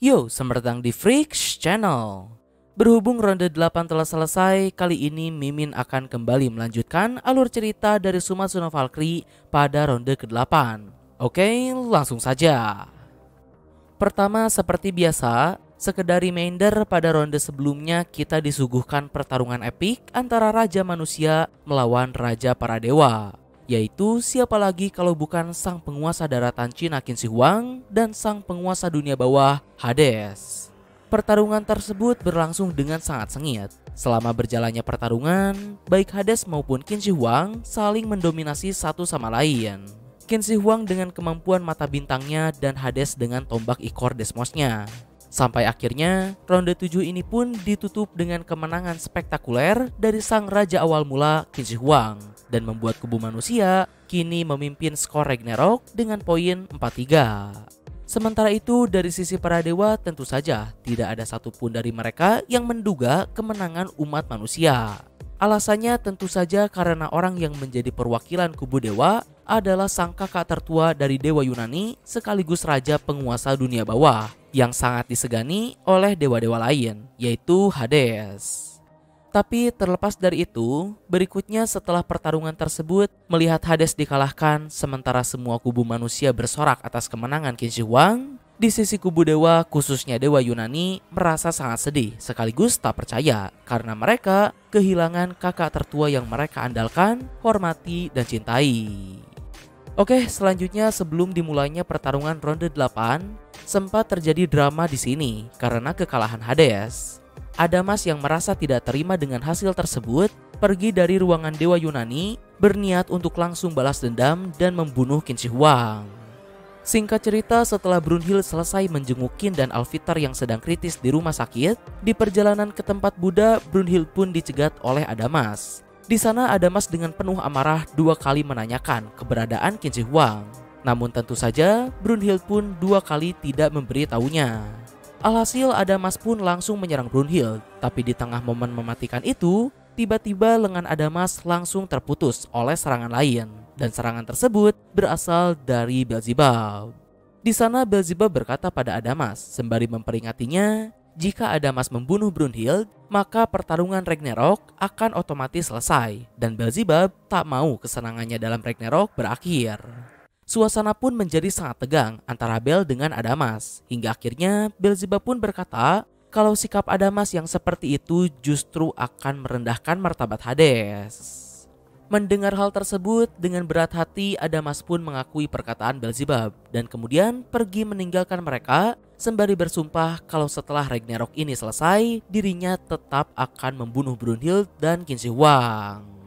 Yo, selamat datang di Freaks Channel. Berhubung ronde 8 telah selesai, kali ini Mimin akan kembali melanjutkan alur cerita dari Sumatsuna Valkyrie pada ronde ke-8. Oke, langsung saja. Pertama, seperti biasa, sekedar reminder pada ronde sebelumnya kita disuguhkan pertarungan epik antara Raja Manusia melawan Raja Para Dewa. Yaitu siapa lagi kalau bukan sang penguasa daratan Cina Qin Shi Huang dan sang penguasa dunia bawah Hades. Pertarungan tersebut berlangsung dengan sangat sengit. Selama berjalannya pertarungan, baik Hades maupun Qin Shi Huang saling mendominasi satu sama lain. Qin Shi Huang dengan kemampuan mata bintangnya dan Hades dengan tombak ikor Desmosnya. Sampai akhirnya ronde 7 ini pun ditutup dengan kemenangan spektakuler dari sang raja awal mula Qin Shi Huang dan membuat kubu manusia kini memimpin skor Ragnarok dengan poin 4-3. Sementara itu dari sisi para dewa tentu saja tidak ada satupun dari mereka yang menduga kemenangan umat manusia. Alasannya tentu saja karena orang yang menjadi perwakilan kubu dewa adalah sang kakak tertua dari dewa Yunani sekaligus raja penguasa dunia bawah yang sangat disegani oleh dewa-dewa lain, yaitu Hades. Tapi terlepas dari itu, berikutnya setelah pertarungan tersebut, melihat Hades dikalahkan sementara semua kubu manusia bersorak atas kemenangan Qin Shi Huang, di sisi kubu dewa khususnya dewa Yunani merasa sangat sedih sekaligus tak percaya karena mereka kehilangan kakak tertua yang mereka andalkan, hormati, dan cintai. Oke, selanjutnya sebelum dimulainya pertarungan ronde 8, sempat terjadi drama di sini karena kekalahan Hades. Adamas yang merasa tidak terima dengan hasil tersebut pergi dari ruangan dewa Yunani berniat untuk langsung balas dendam dan membunuh Qin Shi Huang. Singkat cerita, setelah Brunhild selesai menjenguk Qin dan Alvitar yang sedang kritis di rumah sakit, di perjalanan ke tempat Buddha, Brunhild pun dicegat oleh Adamas. Di sana Adamas dengan penuh amarah 2 kali menanyakan keberadaan Qin Shi Huang. Namun tentu saja Brunhild pun 2 kali tidak memberitahunya. Alhasil Adamas pun langsung menyerang Brunhild. Tapi di tengah momen mematikan itu, tiba-tiba lengan Adamas langsung terputus oleh serangan lain. Dan serangan tersebut berasal dari Beelzebub. Di sana Beelzebub berkata pada Adamas sembari memperingatinya, jika Adamas membunuh Brunhild, maka pertarungan Ragnarok akan otomatis selesai. Dan Beelzebub tak mau kesenangannya dalam Ragnarok berakhir. Suasana pun menjadi sangat tegang antara Bel dengan Adamas. Hingga akhirnya Beelzebub pun berkata kalau sikap Adamas yang seperti itu justru akan merendahkan martabat Hades. Mendengar hal tersebut, dengan berat hati Adamas pun mengakui perkataan Beelzebub dan kemudian pergi meninggalkan mereka sembari bersumpah kalau setelah Ragnarok ini selesai, dirinya tetap akan membunuh Brunhild dan Qin Shi Huang.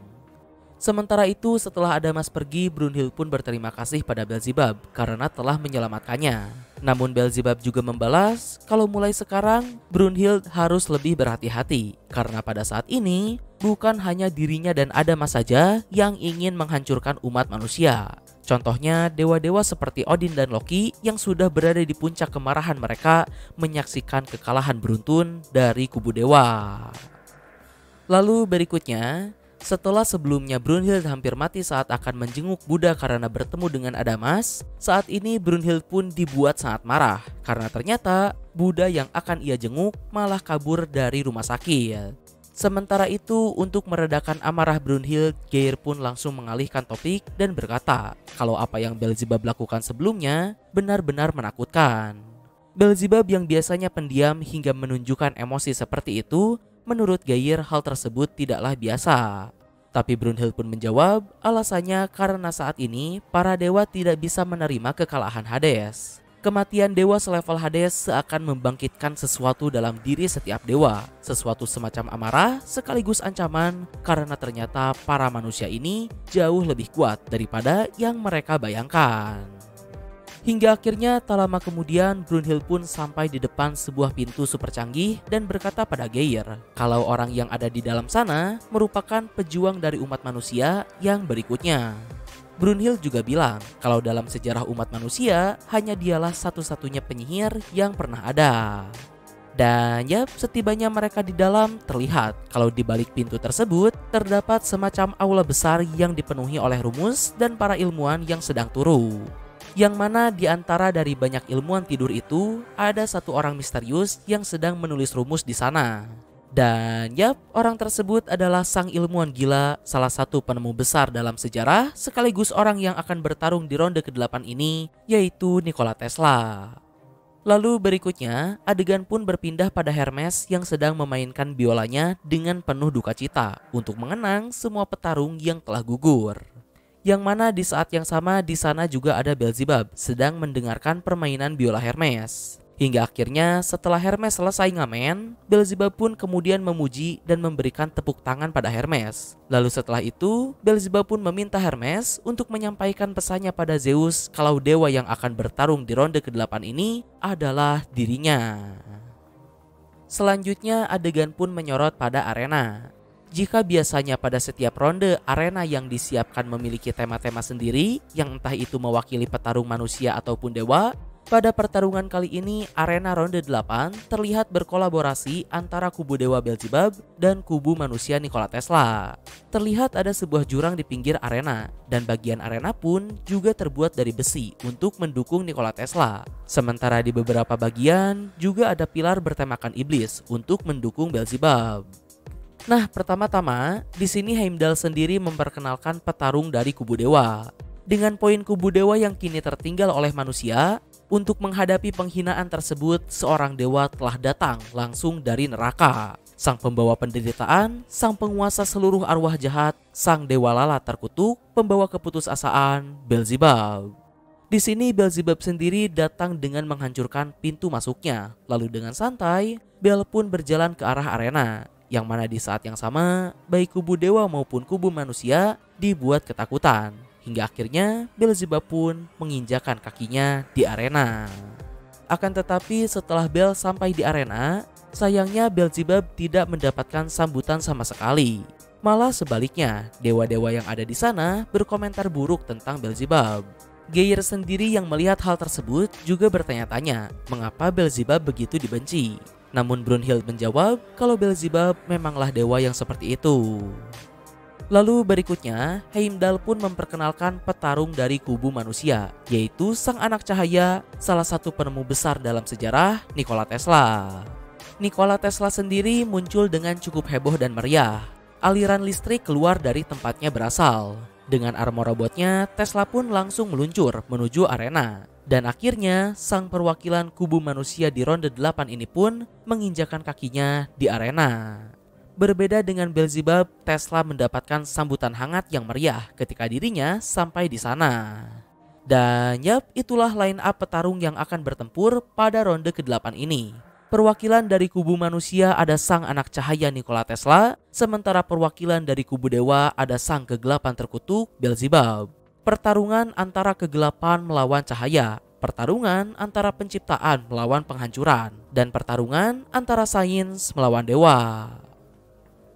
Sementara itu, setelah Adamas pergi, Brunhild pun berterima kasih pada Beelzebub karena telah menyelamatkannya. Namun Beelzebub juga membalas kalau mulai sekarang Brunhild harus lebih berhati-hati karena pada saat ini bukan hanya dirinya dan Adamas saja yang ingin menghancurkan umat manusia. Contohnya dewa-dewa seperti Odin dan Loki yang sudah berada di puncak kemarahan mereka menyaksikan kekalahan beruntun dari kubu dewa. Lalu berikutnya, setelah sebelumnya Brunhild hampir mati saat akan menjenguk Buddha karena bertemu dengan Adamas, saat ini Brunhild pun dibuat sangat marah karena ternyata Buddha yang akan ia jenguk malah kabur dari rumah sakit. Sementara itu, untuk meredakan amarah Brunhild, Geir pun langsung mengalihkan topik dan berkata kalau apa yang Beelzebub lakukan sebelumnya benar-benar menakutkan. Beelzebub yang biasanya pendiam hingga menunjukkan emosi seperti itu, menurut Geir hal tersebut tidaklah biasa. Tapi Brunhild pun menjawab alasannya karena saat ini para dewa tidak bisa menerima kekalahan Hades. Kematian dewa selevel Hades seakan membangkitkan sesuatu dalam diri setiap dewa. Sesuatu semacam amarah sekaligus ancaman karena ternyata para manusia ini jauh lebih kuat daripada yang mereka bayangkan. Hingga akhirnya tak lama kemudian Brunhild pun sampai di depan sebuah pintu super canggih dan berkata pada Geir kalau orang yang ada di dalam sana merupakan pejuang dari umat manusia yang berikutnya. Brunhild juga bilang kalau dalam sejarah umat manusia hanya dialah satu-satunya penyihir yang pernah ada. Dan ya, setibanya mereka di dalam terlihat kalau di balik pintu tersebut terdapat semacam aula besar yang dipenuhi oleh rumus dan para ilmuwan yang sedang turu. Yang mana di antara dari banyak ilmuwan tidur itu, ada satu orang misterius yang sedang menulis rumus di sana. Dan yap, orang tersebut adalah sang ilmuwan gila, salah satu penemu besar dalam sejarah, sekaligus orang yang akan bertarung di ronde ke-8 ini, yaitu Nikola Tesla. Lalu berikutnya, adegan pun berpindah pada Hermes yang sedang memainkan biolanya dengan penuh duka cita untuk mengenang semua petarung yang telah gugur. Yang mana di saat yang sama di sana juga ada Beelzebub sedang mendengarkan permainan biola Hermes. Hingga akhirnya setelah Hermes selesai ngamen, Beelzebub pun kemudian memuji dan memberikan tepuk tangan pada Hermes. Lalu setelah itu, Beelzebub pun meminta Hermes untuk menyampaikan pesannya pada Zeus kalau dewa yang akan bertarung di ronde ke-8 ini adalah dirinya. Selanjutnya adegan pun menyorot pada arena. Jika biasanya pada setiap ronde arena yang disiapkan memiliki tema-tema sendiri yang entah itu mewakili petarung manusia ataupun dewa, pada pertarungan kali ini arena ronde 8 terlihat berkolaborasi antara kubu dewa Beelzebub dan kubu manusia Nikola Tesla. Terlihat ada sebuah jurang di pinggir arena dan bagian arena pun juga terbuat dari besi untuk mendukung Nikola Tesla. Sementara di beberapa bagian juga ada pilar bertemakan iblis untuk mendukung Beelzebub. Nah, pertama-tama di sini Heimdall sendiri memperkenalkan petarung dari kubu dewa. Dengan poin kubu dewa yang kini tertinggal oleh manusia, untuk menghadapi penghinaan tersebut, seorang dewa telah datang langsung dari neraka. Sang pembawa penderitaan, sang penguasa seluruh arwah jahat, sang dewa lalat terkutuk, pembawa keputusasaan, Beelzebub. Di sini Beelzebub sendiri datang dengan menghancurkan pintu masuknya. Lalu dengan santai, Bel pun berjalan ke arah arena. Yang mana di saat yang sama, baik kubu dewa maupun kubu manusia dibuat ketakutan. Hingga akhirnya Beelzebub pun menginjakan kakinya di arena. Akan tetapi setelah Bel sampai di arena, sayangnya Beelzebub tidak mendapatkan sambutan sama sekali. Malah sebaliknya, dewa-dewa yang ada di sana berkomentar buruk tentang Beelzebub. Geir sendiri yang melihat hal tersebut juga bertanya-tanya mengapa Beelzebub begitu dibenci. Namun Brunhild menjawab kalau Beelzebub memanglah dewa yang seperti itu. Lalu berikutnya, Heimdall pun memperkenalkan petarung dari kubu manusia, yaitu sang anak cahaya, salah satu penemu besar dalam sejarah, Nikola Tesla. Nikola Tesla sendiri muncul dengan cukup heboh dan meriah. Aliran listrik keluar dari tempatnya berasal. Dengan armor robotnya, Tesla pun langsung meluncur menuju arena. Dan akhirnya, sang perwakilan kubu manusia di ronde 8 ini pun menginjakan kakinya di arena. Berbeda dengan Beelzebub, Tesla mendapatkan sambutan hangat yang meriah ketika dirinya sampai di sana. Dan yap, itulah line up petarung yang akan bertempur pada ronde ke-8 ini. Perwakilan dari kubu manusia ada sang anak cahaya Nikola Tesla, sementara perwakilan dari kubu dewa ada sang kegelapan terkutuk Beelzebub. Pertarungan antara kegelapan melawan cahaya, pertarungan antara penciptaan melawan penghancuran, dan pertarungan antara sains melawan dewa.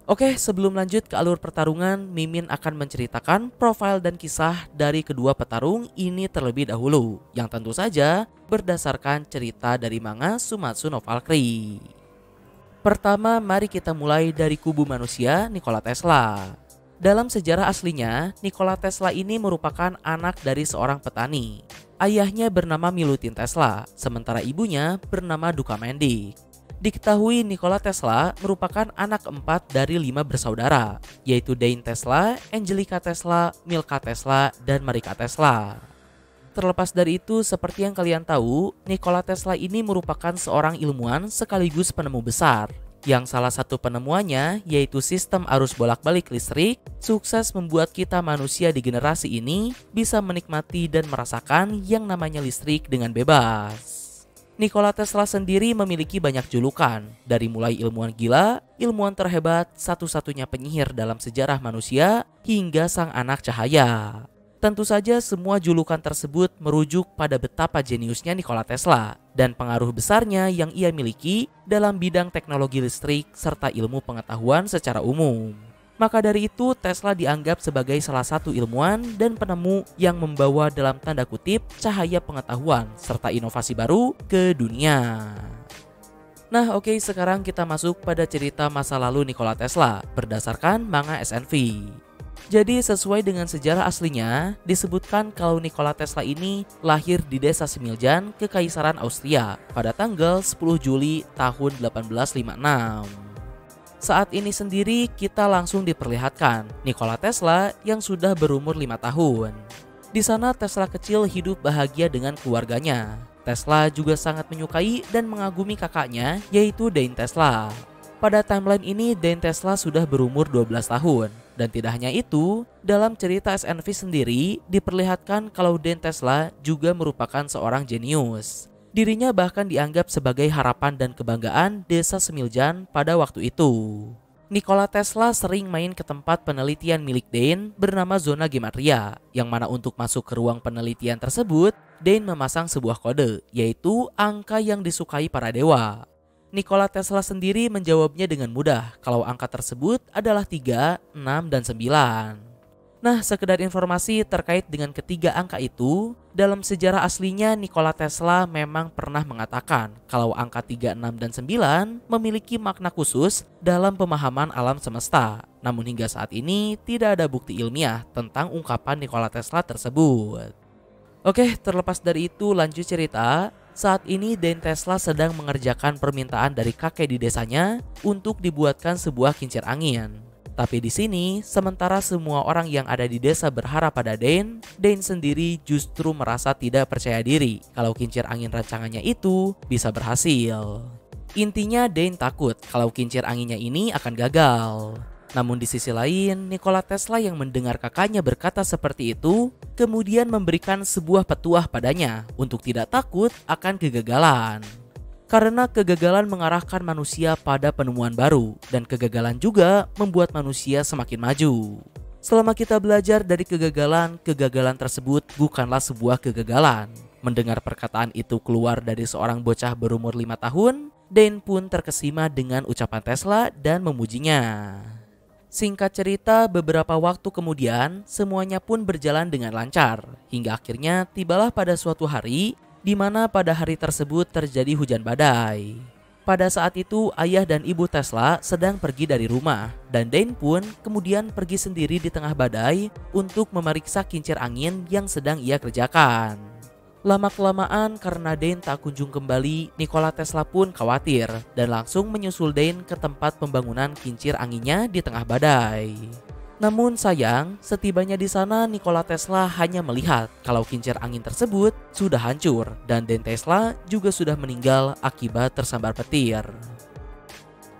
Oke, sebelum lanjut ke alur pertarungan, Mimin akan menceritakan profil dan kisah dari kedua petarung ini terlebih dahulu, yang tentu saja berdasarkan cerita dari manga Sumatsu no Valkyrie. Pertama, mari kita mulai dari kubu manusia Nikola Tesla. Dalam sejarah aslinya, Nikola Tesla ini merupakan anak dari seorang petani. Ayahnya bernama Milutin Tesla, sementara ibunya bernama Duka Mendik. Diketahui Nikola Tesla merupakan anak keempat dari 5 bersaudara, yaitu Dane Tesla, Angelica Tesla, Milka Tesla, dan Marika Tesla. Terlepas dari itu, seperti yang kalian tahu, Nikola Tesla ini merupakan seorang ilmuwan sekaligus penemu besar, yang salah satu penemuannya yaitu sistem arus bolak-balik listrik sukses membuat kita manusia di generasi ini bisa menikmati dan merasakan yang namanya listrik dengan bebas. Nikola Tesla sendiri memiliki banyak julukan, dari mulai ilmuwan gila, ilmuwan terhebat, satu-satunya penyihir dalam sejarah manusia, hingga sang anak cahaya. Tentu saja semua julukan tersebut merujuk pada betapa jeniusnya Nikola Tesla dan pengaruh besarnya yang ia miliki dalam bidang teknologi listrik serta ilmu pengetahuan secara umum. Maka dari itu Tesla dianggap sebagai salah satu ilmuwan dan penemu yang membawa dalam tanda kutip cahaya pengetahuan serta inovasi baru ke dunia. Nah oke, sekarang kita masuk pada cerita masa lalu Nikola Tesla berdasarkan manga SNV. Jadi sesuai dengan sejarah aslinya, disebutkan kalau Nikola Tesla ini lahir di desa Smiljan, Kekaisaran Austria pada tanggal 10 Juli tahun 1856. Saat ini sendiri kita langsung diperlihatkan Nikola Tesla yang sudah berumur 5 tahun. Di sana Tesla kecil hidup bahagia dengan keluarganya. Tesla juga sangat menyukai dan mengagumi kakaknya, yaitu Dane Tesla. Pada timeline ini Dane Tesla sudah berumur 12 tahun. Dan tidak hanya itu, dalam cerita SNV sendiri diperlihatkan kalau Dane Tesla juga merupakan seorang jenius. Dirinya bahkan dianggap sebagai harapan dan kebanggaan desa Smiljan pada waktu itu. Nikola Tesla sering main ke tempat penelitian milik Dane bernama zona gematria, yang mana untuk masuk ke ruang penelitian tersebut, Dane memasang sebuah kode, yaitu angka yang disukai para dewa. Nikola Tesla sendiri menjawabnya dengan mudah kalau angka tersebut adalah 3, 6, dan 9. Nah, sekedar informasi terkait dengan ketiga angka itu, dalam sejarah aslinya Nikola Tesla memang pernah mengatakan kalau angka 3, 6, dan 9 memiliki makna khusus dalam pemahaman alam semesta. Namun hingga saat ini tidak ada bukti ilmiah tentang ungkapan Nikola Tesla tersebut. Oke, terlepas dari itu lanjut cerita. Saat ini Dane Tesla sedang mengerjakan permintaan dari kakek di desanya untuk dibuatkan sebuah kincir angin. Tapi di sini, sementara semua orang yang ada di desa berharap pada Dane sendiri justru merasa tidak percaya diri kalau kincir angin rancangannya itu bisa berhasil. Intinya Dane takut kalau kincir anginnya ini akan gagal. Namun di sisi lain, Nikola Tesla yang mendengar kakaknya berkata seperti itu, kemudian memberikan sebuah petuah padanya untuk tidak takut akan kegagalan. Karena kegagalan mengarahkan manusia pada penemuan baru, dan kegagalan juga membuat manusia semakin maju. Selama kita belajar dari kegagalan, kegagalan tersebut bukanlah sebuah kegagalan. Mendengar perkataan itu keluar dari seorang bocah berumur 5 tahun, Dane pun terkesima dengan ucapan Tesla dan memujinya. Singkat cerita, beberapa waktu kemudian semuanya pun berjalan dengan lancar. Hingga akhirnya tibalah pada suatu hari di mana pada hari tersebut terjadi hujan badai. Pada saat itu ayah dan ibu Tesla sedang pergi dari rumah dan Dane pun kemudian pergi sendiri di tengah badai untuk memeriksa kincir angin yang sedang ia kerjakan. Lama-kelamaan karena Dane tak kunjung kembali, Nikola Tesla pun khawatir dan langsung menyusul Dane ke tempat pembangunan kincir anginnya di tengah badai. Namun sayang, setibanya di sana Nikola Tesla hanya melihat kalau kincir angin tersebut sudah hancur dan Dane Tesla juga sudah meninggal akibat tersambar petir.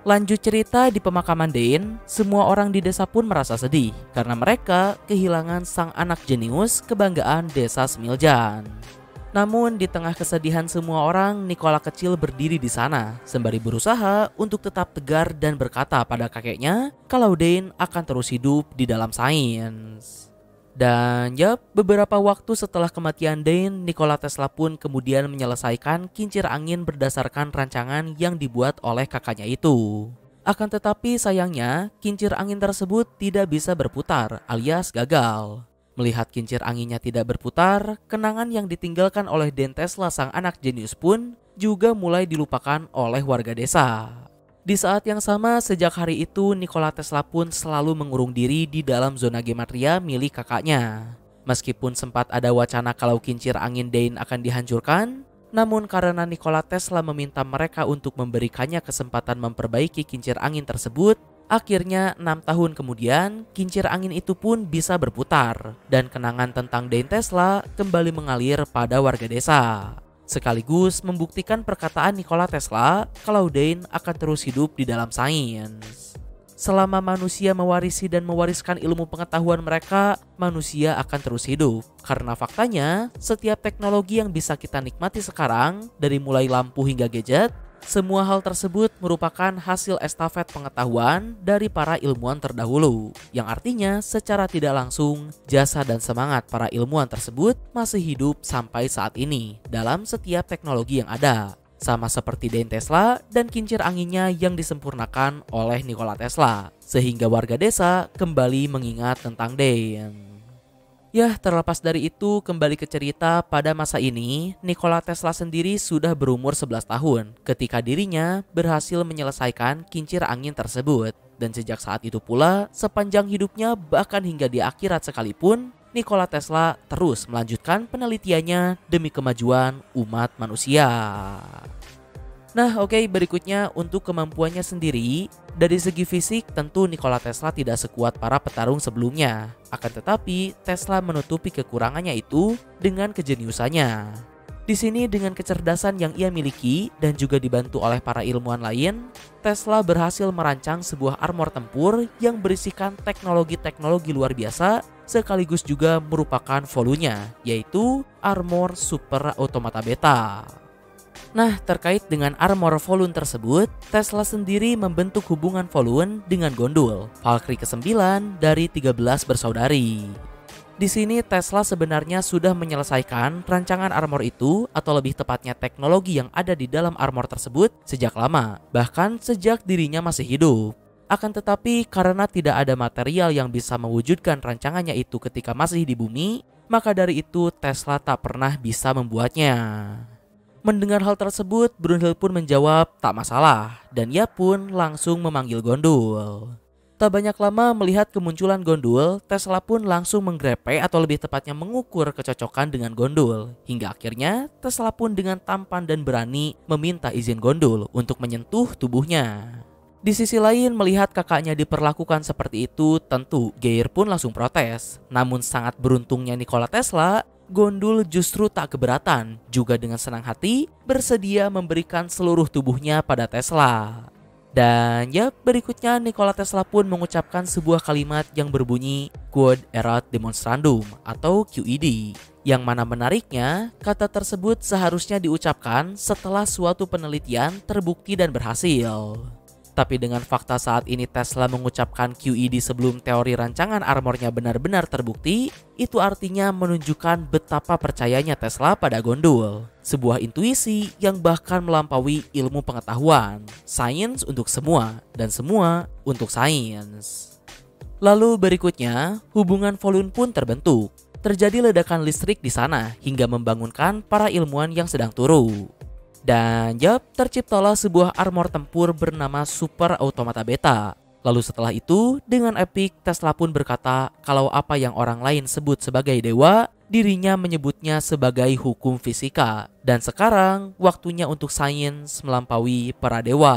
Lanjut cerita di pemakaman Dane, semua orang di desa pun merasa sedih karena mereka kehilangan sang anak jenius kebanggaan desa Smiljan. Namun di tengah kesedihan semua orang, Nikola kecil berdiri di sana sembari berusaha untuk tetap tegar dan berkata pada kakeknya kalau Dane akan terus hidup di dalam sains. Dan beberapa waktu setelah kematian Dane, Nikola Tesla pun kemudian menyelesaikan kincir angin berdasarkan rancangan yang dibuat oleh kakaknya itu. Akan tetapi sayangnya, kincir angin tersebut tidak bisa berputar alias gagal. Melihat kincir anginnya tidak berputar, kenangan yang ditinggalkan oleh Dane Tesla sang anak jenius pun juga mulai dilupakan oleh warga desa. Di saat yang sama, sejak hari itu Nikola Tesla pun selalu mengurung diri di dalam zona gematria milik kakaknya. Meskipun sempat ada wacana kalau kincir angin Dane akan dihancurkan, namun karena Nikola Tesla meminta mereka untuk memberikannya kesempatan memperbaiki kincir angin tersebut, akhirnya 6 tahun kemudian kincir angin itu pun bisa berputar dan kenangan tentang Dane Tesla kembali mengalir pada warga desa. Sekaligus membuktikan perkataan Nikola Tesla kalau Dane akan terus hidup di dalam sains. Selama manusia mewarisi dan mewariskan ilmu pengetahuan mereka, manusia akan terus hidup. Karena faktanya, setiap teknologi yang bisa kita nikmati sekarang, dari mulai lampu hingga gadget, semua hal tersebut merupakan hasil estafet pengetahuan dari para ilmuwan terdahulu. Yang artinya secara tidak langsung, jasa dan semangat para ilmuwan tersebut masih hidup sampai saat ini dalam setiap teknologi yang ada. Sama seperti Dane Tesla dan kincir anginnya yang disempurnakan oleh Nikola Tesla. Sehingga warga desa kembali mengingat tentang Dane. Terlepas dari itu, kembali ke cerita pada masa ini, Nikola Tesla sendiri sudah berumur 11 tahun ketika dirinya berhasil menyelesaikan kincir angin tersebut. Dan sejak saat itu pula, sepanjang hidupnya bahkan hingga di akhirat sekalipun, Nikola Tesla terus melanjutkan penelitiannya demi kemajuan umat manusia. Nah oke, berikutnya untuk kemampuannya sendiri. Dari segi fisik tentu Nikola Tesla tidak sekuat para petarung sebelumnya. Akan tetapi Tesla menutupi kekurangannya itu dengan kejeniusannya. Di sini dengan kecerdasan yang ia miliki dan juga dibantu oleh para ilmuwan lain, Tesla berhasil merancang sebuah armor tempur yang berisikan teknologi-teknologi luar biasa sekaligus juga merupakan volunya, yaitu Armor Super Automata Beta. Nah, terkait dengan armor Volun tersebut, Tesla sendiri membentuk hubungan Volun dengan Gondul, Valkyrie ke-9 dari 13 bersaudari. Di sini Tesla sebenarnya sudah menyelesaikan rancangan armor itu, atau lebih tepatnya teknologi yang ada di dalam armor tersebut sejak lama, bahkan sejak dirinya masih hidup. Akan tetapi karena tidak ada material yang bisa mewujudkan rancangannya itu ketika masih di bumi, maka dari itu Tesla tak pernah bisa membuatnya. Mendengar hal tersebut, Brunhilde pun menjawab tak masalah, dan ia pun langsung memanggil Gondul. Tak banyak lama melihat kemunculan Gondul, Tesla pun langsung menggrepe atau lebih tepatnya mengukur kecocokan dengan Gondul. Hingga akhirnya Tesla pun dengan tampan dan berani meminta izin Gondul untuk menyentuh tubuhnya. Di sisi lain, melihat kakaknya diperlakukan seperti itu, tentu Geir pun langsung protes. Namun sangat beruntungnya Nikola Tesla, Gondul justru tak keberatan, juga dengan senang hati bersedia memberikan seluruh tubuhnya pada Tesla. Dan ya, berikutnya Nikola Tesla pun mengucapkan sebuah kalimat yang berbunyi Quod erat demonstrandum atau QED. Yang mana menariknya, kata tersebut seharusnya diucapkan setelah suatu penelitian terbukti dan berhasil. Tapi dengan fakta saat ini Tesla mengucapkan QED sebelum teori rancangan armornya benar-benar terbukti, itu artinya menunjukkan betapa percayanya Tesla pada Gondul. Sebuah intuisi yang bahkan melampaui ilmu pengetahuan. Sains untuk semua, dan semua untuk sains. Lalu berikutnya, hubungan Volun pun terbentuk. Terjadi ledakan listrik di sana hingga membangunkan para ilmuwan yang sedang turu. Dan terciptalah sebuah armor tempur bernama Super Automata Beta. Lalu setelah itu, dengan epik Tesla pun berkata kalau apa yang orang lain sebut sebagai dewa, dirinya menyebutnya sebagai hukum fisika. Dan sekarang waktunya untuk sains melampaui para dewa.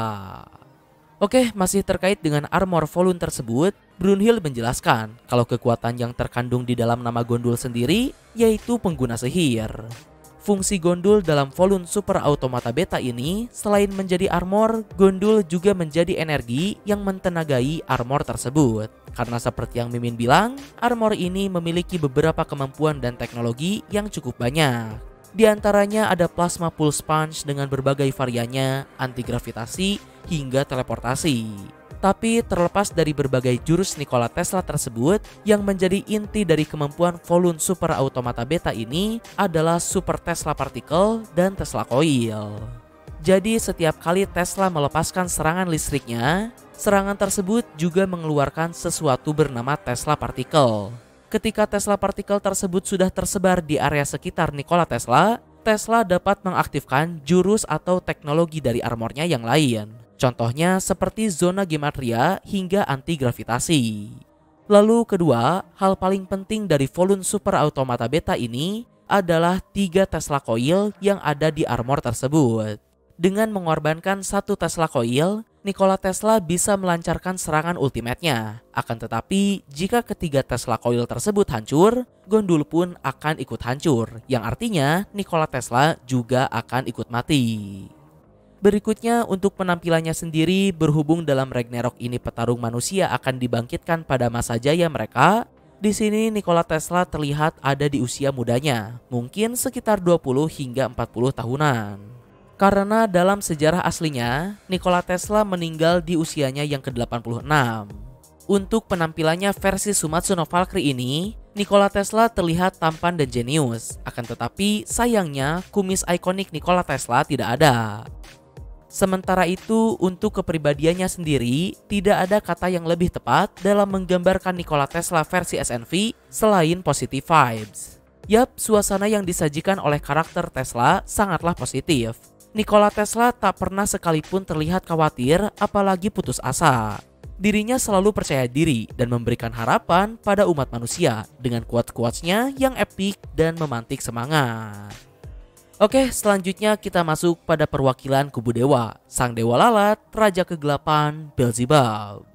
Oke, masih terkait dengan armor Volun tersebut, Brunhilde menjelaskan kalau kekuatan yang terkandung di dalam nama Gondul sendiri yaitu pengguna sihir. Fungsi Gondul dalam Volun Super Automata Beta ini, selain menjadi armor, Gondul juga menjadi energi yang mentenagai armor tersebut. Karena seperti yang Mimin bilang, armor ini memiliki beberapa kemampuan dan teknologi yang cukup banyak. Di antaranya ada plasma pulse punch dengan berbagai variannya, anti gravitasi hingga teleportasi. Tapi terlepas dari berbagai jurus Nikola Tesla tersebut, yang menjadi inti dari kemampuan Volun Super Automata Beta ini adalah Super Tesla Particle dan Tesla Coil. Jadi setiap kali Tesla melepaskan serangan listriknya, serangan tersebut juga mengeluarkan sesuatu bernama Tesla Particle. Ketika Tesla Particle tersebut sudah tersebar di area sekitar Nikola Tesla, Tesla dapat mengaktifkan jurus atau teknologi dari armornya yang lain. Contohnya seperti zona gematria hingga anti-gravitasi. Lalu kedua, hal paling penting dari Volun Super Automata Beta ini adalah 3 Tesla Coil yang ada di armor tersebut. Dengan mengorbankan 1 Tesla Coil, Nikola Tesla bisa melancarkan serangan ultimate-nya. Akan tetapi, jika ketiga Tesla Coil tersebut hancur, Gondul pun akan ikut hancur. Yang artinya, Nikola Tesla juga akan ikut mati. Berikutnya untuk penampilannya sendiri, berhubung dalam Ragnarok ini petarung manusia akan dibangkitkan pada masa jaya mereka. Di sini Nikola Tesla terlihat ada di usia mudanya, mungkin sekitar 20 hingga 40 tahunan. Karena dalam sejarah aslinya, Nikola Tesla meninggal di usianya yang ke-86. Untuk penampilannya versi Sumatsu no Valkyrie ini, Nikola Tesla terlihat tampan dan jenius. Akan tetapi sayangnya kumis ikonik Nikola Tesla tidak ada. Sementara itu, untuk kepribadiannya sendiri, tidak ada kata yang lebih tepat dalam menggambarkan Nikola Tesla versi SNV selain positive vibes. Yap, suasana yang disajikan oleh karakter Tesla sangatlah positif. Nikola Tesla tak pernah sekalipun terlihat khawatir, apalagi putus asa. Dirinya selalu percaya diri dan memberikan harapan pada umat manusia dengan quotes-quotesnya yang epik dan memantik semangat. Oke, selanjutnya kita masuk pada perwakilan kubu dewa, sang dewa lalat, raja kegelapan, Beelzebub.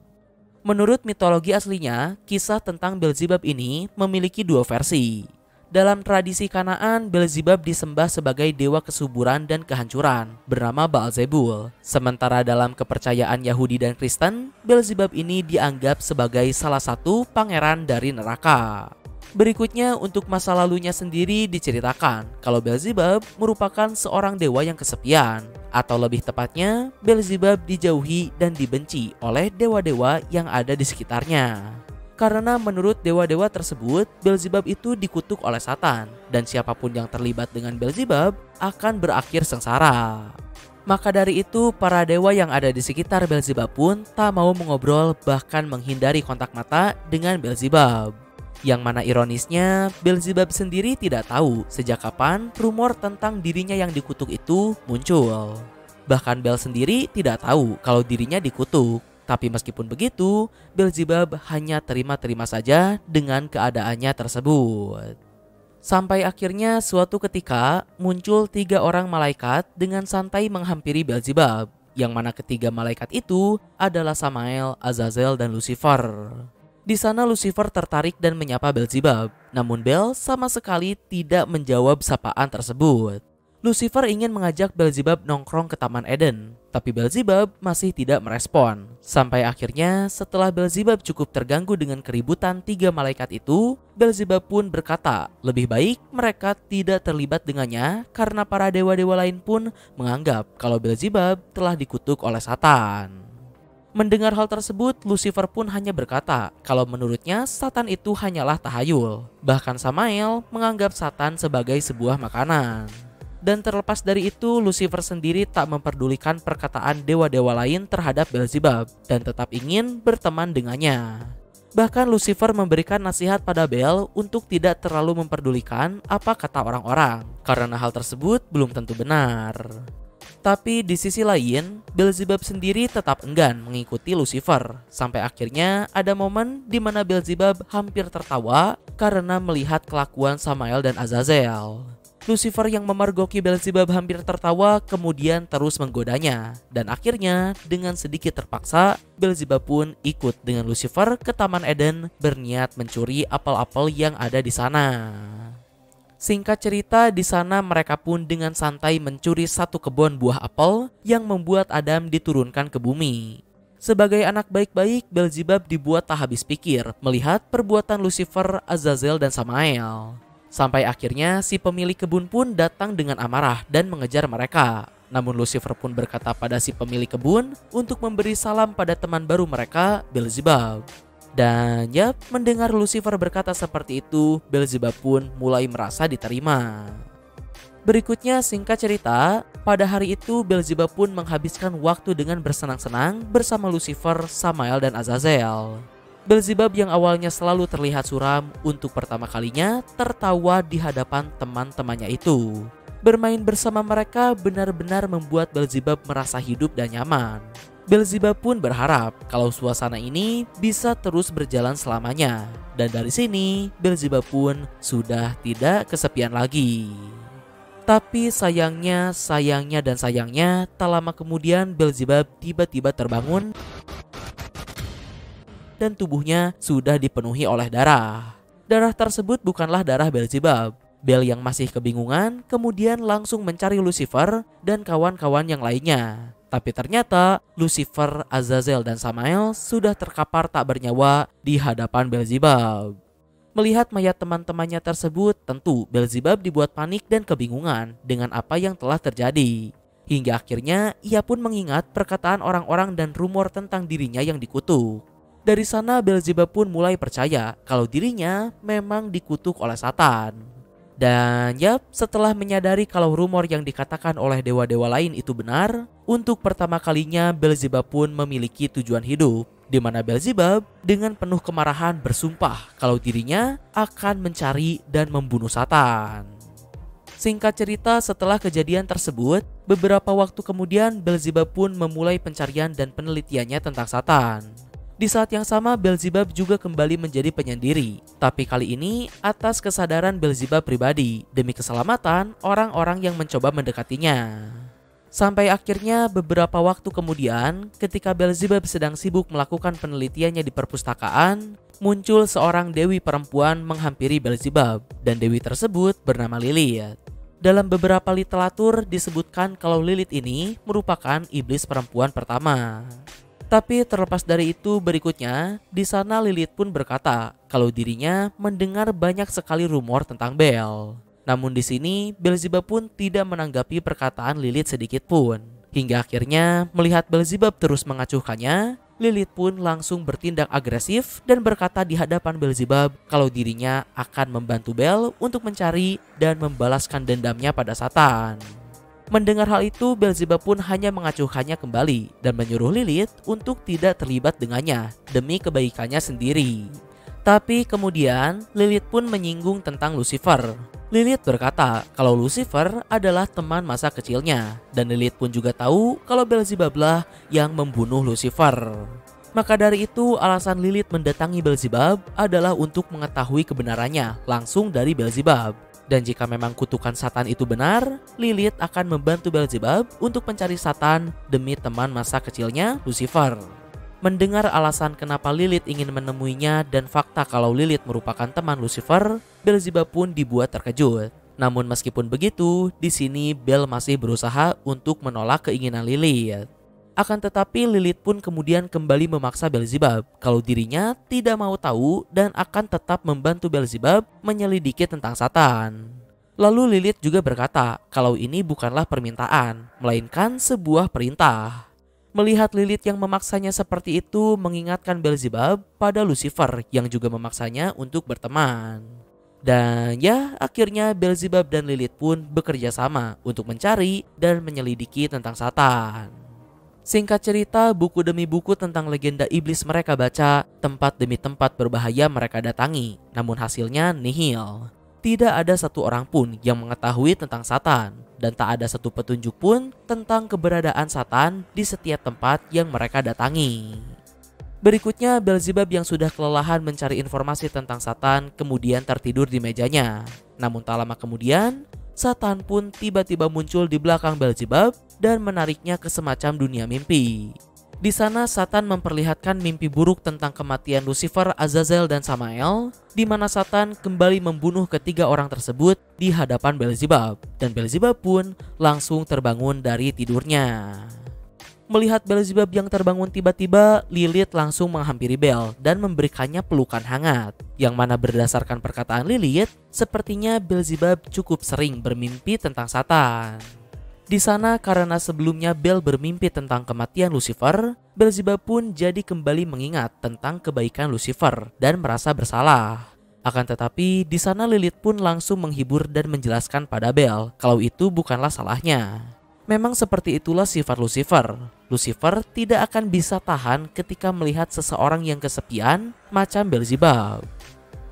Menurut mitologi aslinya, kisah tentang Beelzebub ini memiliki dua versi. Dalam tradisi Kanaan, Beelzebub disembah sebagai dewa kesuburan dan kehancuran, bernama Baal-zebul. Sementara dalam kepercayaan Yahudi dan Kristen, Beelzebub ini dianggap sebagai salah satu pangeran dari neraka. Berikutnya, untuk masa lalunya sendiri diceritakan kalau Beelzebub merupakan seorang dewa yang kesepian, atau lebih tepatnya, Beelzebub dijauhi dan dibenci oleh dewa-dewa yang ada di sekitarnya. Karena menurut dewa-dewa tersebut, Beelzebub itu dikutuk oleh Satan, dan siapapun yang terlibat dengan Beelzebub akan berakhir sengsara. Maka dari itu, para dewa yang ada di sekitar Beelzebub pun tak mau mengobrol, bahkan menghindari kontak mata dengan Beelzebub. Yang mana ironisnya, Beelzebub sendiri tidak tahu sejak kapan rumor tentang dirinya yang dikutuk itu muncul. Bahkan Bel sendiri tidak tahu kalau dirinya dikutuk. Tapi meskipun begitu, Beelzebub hanya terima-terima saja dengan keadaannya tersebut. Sampai akhirnya suatu ketika muncul 3 orang malaikat dengan santai menghampiri Beelzebub, yang mana ketiga malaikat itu adalah Samael, Azazel, dan Lucifer. Di sana Lucifer tertarik dan menyapa Beelzebub, namun Bel sama sekali tidak menjawab sapaan tersebut. Lucifer ingin mengajak Beelzebub nongkrong ke Taman Eden, tapi Beelzebub masih tidak merespon. Sampai akhirnya setelah Beelzebub cukup terganggu dengan keributan 3 malaikat itu, Beelzebub pun berkata lebih baik mereka tidak terlibat dengannya karena para dewa-dewa lain pun menganggap kalau Beelzebub telah dikutuk oleh Satan. Mendengar hal tersebut, Lucifer pun hanya berkata kalau menurutnya Satan itu hanyalah tahayul. Bahkan Samael menganggap Satan sebagai sebuah makanan. Dan terlepas dari itu, Lucifer sendiri tak memperdulikan perkataan dewa-dewa lain terhadap Beelzebub dan tetap ingin berteman dengannya. Bahkan Lucifer memberikan nasihat pada Bel untuk tidak terlalu memperdulikan apa kata orang-orang, karena hal tersebut belum tentu benar. Tapi di sisi lain, Beelzebub sendiri tetap enggan mengikuti Lucifer. Sampai akhirnya ada momen di mana Beelzebub hampir tertawa karena melihat kelakuan Samael dan Azazel. Lucifer yang memergoki Beelzebub hampir tertawa kemudian terus menggodanya. Dan akhirnya dengan sedikit terpaksa, Beelzebub pun ikut dengan Lucifer ke Taman Eden berniat mencuri apel-apel yang ada di sana. Singkat cerita, di sana mereka pun dengan santai mencuri satu kebun buah apel yang membuat Adam diturunkan ke bumi. Sebagai anak baik-baik, Beelzebub dibuat tak habis pikir melihat perbuatan Lucifer, Azazel, dan Samael. Sampai akhirnya si pemilik kebun pun datang dengan amarah dan mengejar mereka. Namun Lucifer pun berkata pada si pemilik kebun untuk memberi salam pada teman baru mereka, Beelzebub. Dan yap, mendengar Lucifer berkata seperti itu, Beelzebub pun mulai merasa diterima. Berikutnya singkat cerita, pada hari itu Beelzebub pun menghabiskan waktu dengan bersenang-senang bersama Lucifer, Samael, dan Azazel. Beelzebub yang awalnya selalu terlihat suram untuk pertama kalinya tertawa di hadapan teman-temannya itu. Bermain bersama mereka benar-benar membuat Beelzebub merasa hidup dan nyaman. Beelzebub pun berharap kalau suasana ini bisa terus berjalan selamanya. Dan dari sini Beelzebub pun sudah tidak kesepian lagi. Tapi sayangnya tak lama kemudian Beelzebub tiba-tiba terbangun dan tubuhnya sudah dipenuhi oleh darah. Darah tersebut bukanlah darah Beelzebub. Bel yang masih kebingungan kemudian langsung mencari Lucifer dan kawan-kawan yang lainnya. Tapi ternyata Lucifer, Azazel, dan Samael sudah terkapar tak bernyawa di hadapan Beelzebub. Melihat mayat teman-temannya tersebut, tentu Beelzebub dibuat panik dan kebingungan dengan apa yang telah terjadi. Hingga akhirnya ia pun mengingat perkataan orang-orang dan rumor tentang dirinya yang dikutuk. Dari sana Beelzebub pun mulai percaya kalau dirinya memang dikutuk oleh Satan. Dan yap, setelah menyadari kalau rumor yang dikatakan oleh dewa-dewa lain itu benar, untuk pertama kalinya Beelzebub pun memiliki tujuan hidup, di mana Beelzebub dengan penuh kemarahan bersumpah kalau dirinya akan mencari dan membunuh Satan. Singkat cerita, setelah kejadian tersebut, beberapa waktu kemudian Beelzebub pun memulai pencarian dan penelitiannya tentang Satan. Di saat yang sama, Beelzebub juga kembali menjadi penyendiri, tapi kali ini atas kesadaran Beelzebub pribadi demi keselamatan orang-orang yang mencoba mendekatinya. Sampai akhirnya beberapa waktu kemudian, ketika Beelzebub sedang sibuk melakukan penelitiannya di perpustakaan, muncul seorang dewi perempuan menghampiri Beelzebub, dan dewi tersebut bernama Lilith. Dalam beberapa literatur disebutkan kalau Lilith ini merupakan iblis perempuan pertama. Tapi terlepas dari itu, berikutnya di sana Lilith pun berkata kalau dirinya mendengar banyak sekali rumor tentang Bel. Namun di sini Beelzebub pun tidak menanggapi perkataan Lilith sedikit pun. Hingga akhirnya melihat Beelzebub terus mengacuhkannya, Lilith pun langsung bertindak agresif dan berkata di hadapan Beelzebub kalau dirinya akan membantu Bel untuk mencari dan membalaskan dendamnya pada Satan. Mendengar hal itu, Beelzebub pun hanya mengacuhkannya kembali dan menyuruh Lilith untuk tidak terlibat dengannya demi kebaikannya sendiri. Tapi kemudian Lilith pun menyinggung tentang Lucifer. Lilith berkata kalau Lucifer adalah teman masa kecilnya, dan Lilith pun juga tahu kalau Beelzebub lah yang membunuh Lucifer. Maka dari itu alasan Lilith mendatangi Beelzebub adalah untuk mengetahui kebenarannya langsung dari Beelzebub. Dan jika memang kutukan Satan itu benar, Lilith akan membantu Beelzebub untuk mencari Satan demi teman masa kecilnya, Lucifer. Mendengar alasan kenapa Lilith ingin menemuinya dan fakta kalau Lilith merupakan teman Lucifer, Beelzebub pun dibuat terkejut. Namun meskipun begitu, di sini Bel masih berusaha untuk menolak keinginan Lilith. Akan tetapi Lilith pun kemudian kembali memaksa Beelzebub kalau dirinya tidak mau tahu dan akan tetap membantu Beelzebub menyelidiki tentang Satan. Lalu Lilith juga berkata kalau ini bukanlah permintaan, melainkan sebuah perintah. Melihat Lilith yang memaksanya seperti itu mengingatkan Beelzebub pada Lucifer yang juga memaksanya untuk berteman. Dan ya, akhirnya Beelzebub dan Lilith pun bekerja sama untuk mencari dan menyelidiki tentang Satan. Singkat cerita, buku demi buku tentang legenda iblis mereka baca, tempat demi tempat berbahaya mereka datangi, namun hasilnya nihil. Tidak ada satu orang pun yang mengetahui tentang Satan, dan tak ada satu petunjuk pun tentang keberadaan Satan di setiap tempat yang mereka datangi. Berikutnya, Beelzebub yang sudah kelelahan mencari informasi tentang Satan kemudian tertidur di mejanya. Namun tak lama kemudian, Satan pun tiba-tiba muncul di belakang Beelzebub dan menariknya ke semacam dunia mimpi. Di sana Satan memperlihatkan mimpi buruk tentang kematian Lucifer, Azazel, dan Samael, di mana Satan kembali membunuh ketiga orang tersebut di hadapan Beelzebub, dan Beelzebub pun langsung terbangun dari tidurnya. Melihat Beelzebub yang terbangun tiba-tiba, Lilith langsung menghampiri Bel dan memberikannya pelukan hangat. Yang mana berdasarkan perkataan Lilith, sepertinya Beelzebub cukup sering bermimpi tentang Satan. Di sana karena sebelumnya Bel bermimpi tentang kematian Lucifer, Beelzebub pun jadi kembali mengingat tentang kebaikan Lucifer dan merasa bersalah. Akan tetapi di sana Lilith pun langsung menghibur dan menjelaskan pada Bel kalau itu bukanlah salahnya. Memang seperti itulah sifat Lucifer. Lucifer tidak akan bisa tahan ketika melihat seseorang yang kesepian macam Beelzebub.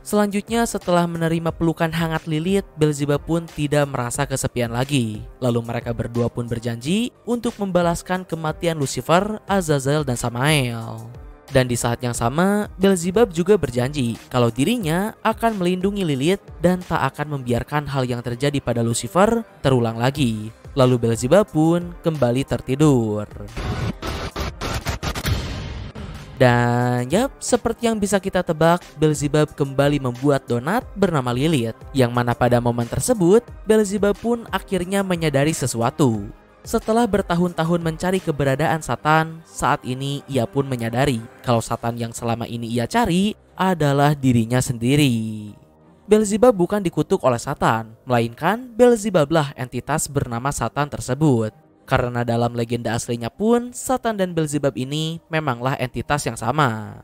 Selanjutnya setelah menerima pelukan hangat Lilith, Beelzebub pun tidak merasa kesepian lagi. Lalu mereka berdua pun berjanji untuk membalaskan kematian Lucifer, Azazel, dan Samael. Dan di saat yang sama, Beelzebub juga berjanji kalau dirinya akan melindungi Lilith dan tak akan membiarkan hal yang terjadi pada Lucifer terulang lagi. Lalu Beelzebub pun kembali tertidur. Dan yap, seperti yang bisa kita tebak, Beelzebub kembali membuat donat bernama Lilith. Yang mana pada momen tersebut, Beelzebub pun akhirnya menyadari sesuatu. Setelah bertahun-tahun mencari keberadaan Satan, saat ini ia pun menyadari kalau Satan yang selama ini ia cari adalah dirinya sendiri. Beelzebub bukan dikutuk oleh Satan, melainkan Beelzebublah entitas bernama Satan tersebut. Karena dalam legenda aslinya pun, Satan dan Beelzebub ini memanglah entitas yang sama.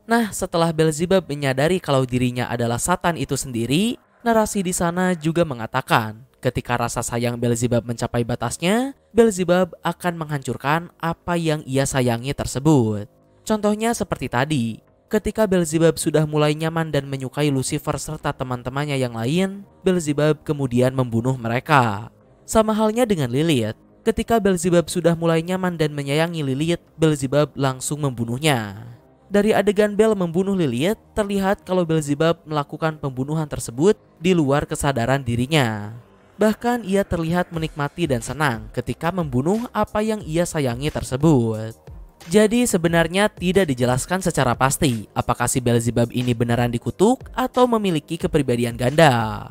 Nah, setelah Beelzebub menyadari kalau dirinya adalah Satan itu sendiri, narasi di sana juga mengatakan ketika rasa sayang Beelzebub mencapai batasnya, Beelzebub akan menghancurkan apa yang ia sayangi tersebut. Contohnya seperti tadi, ketika Beelzebub sudah mulai nyaman dan menyukai Lucifer serta teman-temannya yang lain, Beelzebub kemudian membunuh mereka. Sama halnya dengan Lilith. Ketika Beelzebub sudah mulai nyaman dan menyayangi Lilith, Beelzebub langsung membunuhnya. Dari adegan Bel membunuh Lilith, terlihat kalau Beelzebub melakukan pembunuhan tersebut di luar kesadaran dirinya. Bahkan ia terlihat menikmati dan senang ketika membunuh apa yang ia sayangi tersebut. Jadi sebenarnya tidak dijelaskan secara pasti apakah si Beelzebub ini beneran dikutuk atau memiliki kepribadian ganda.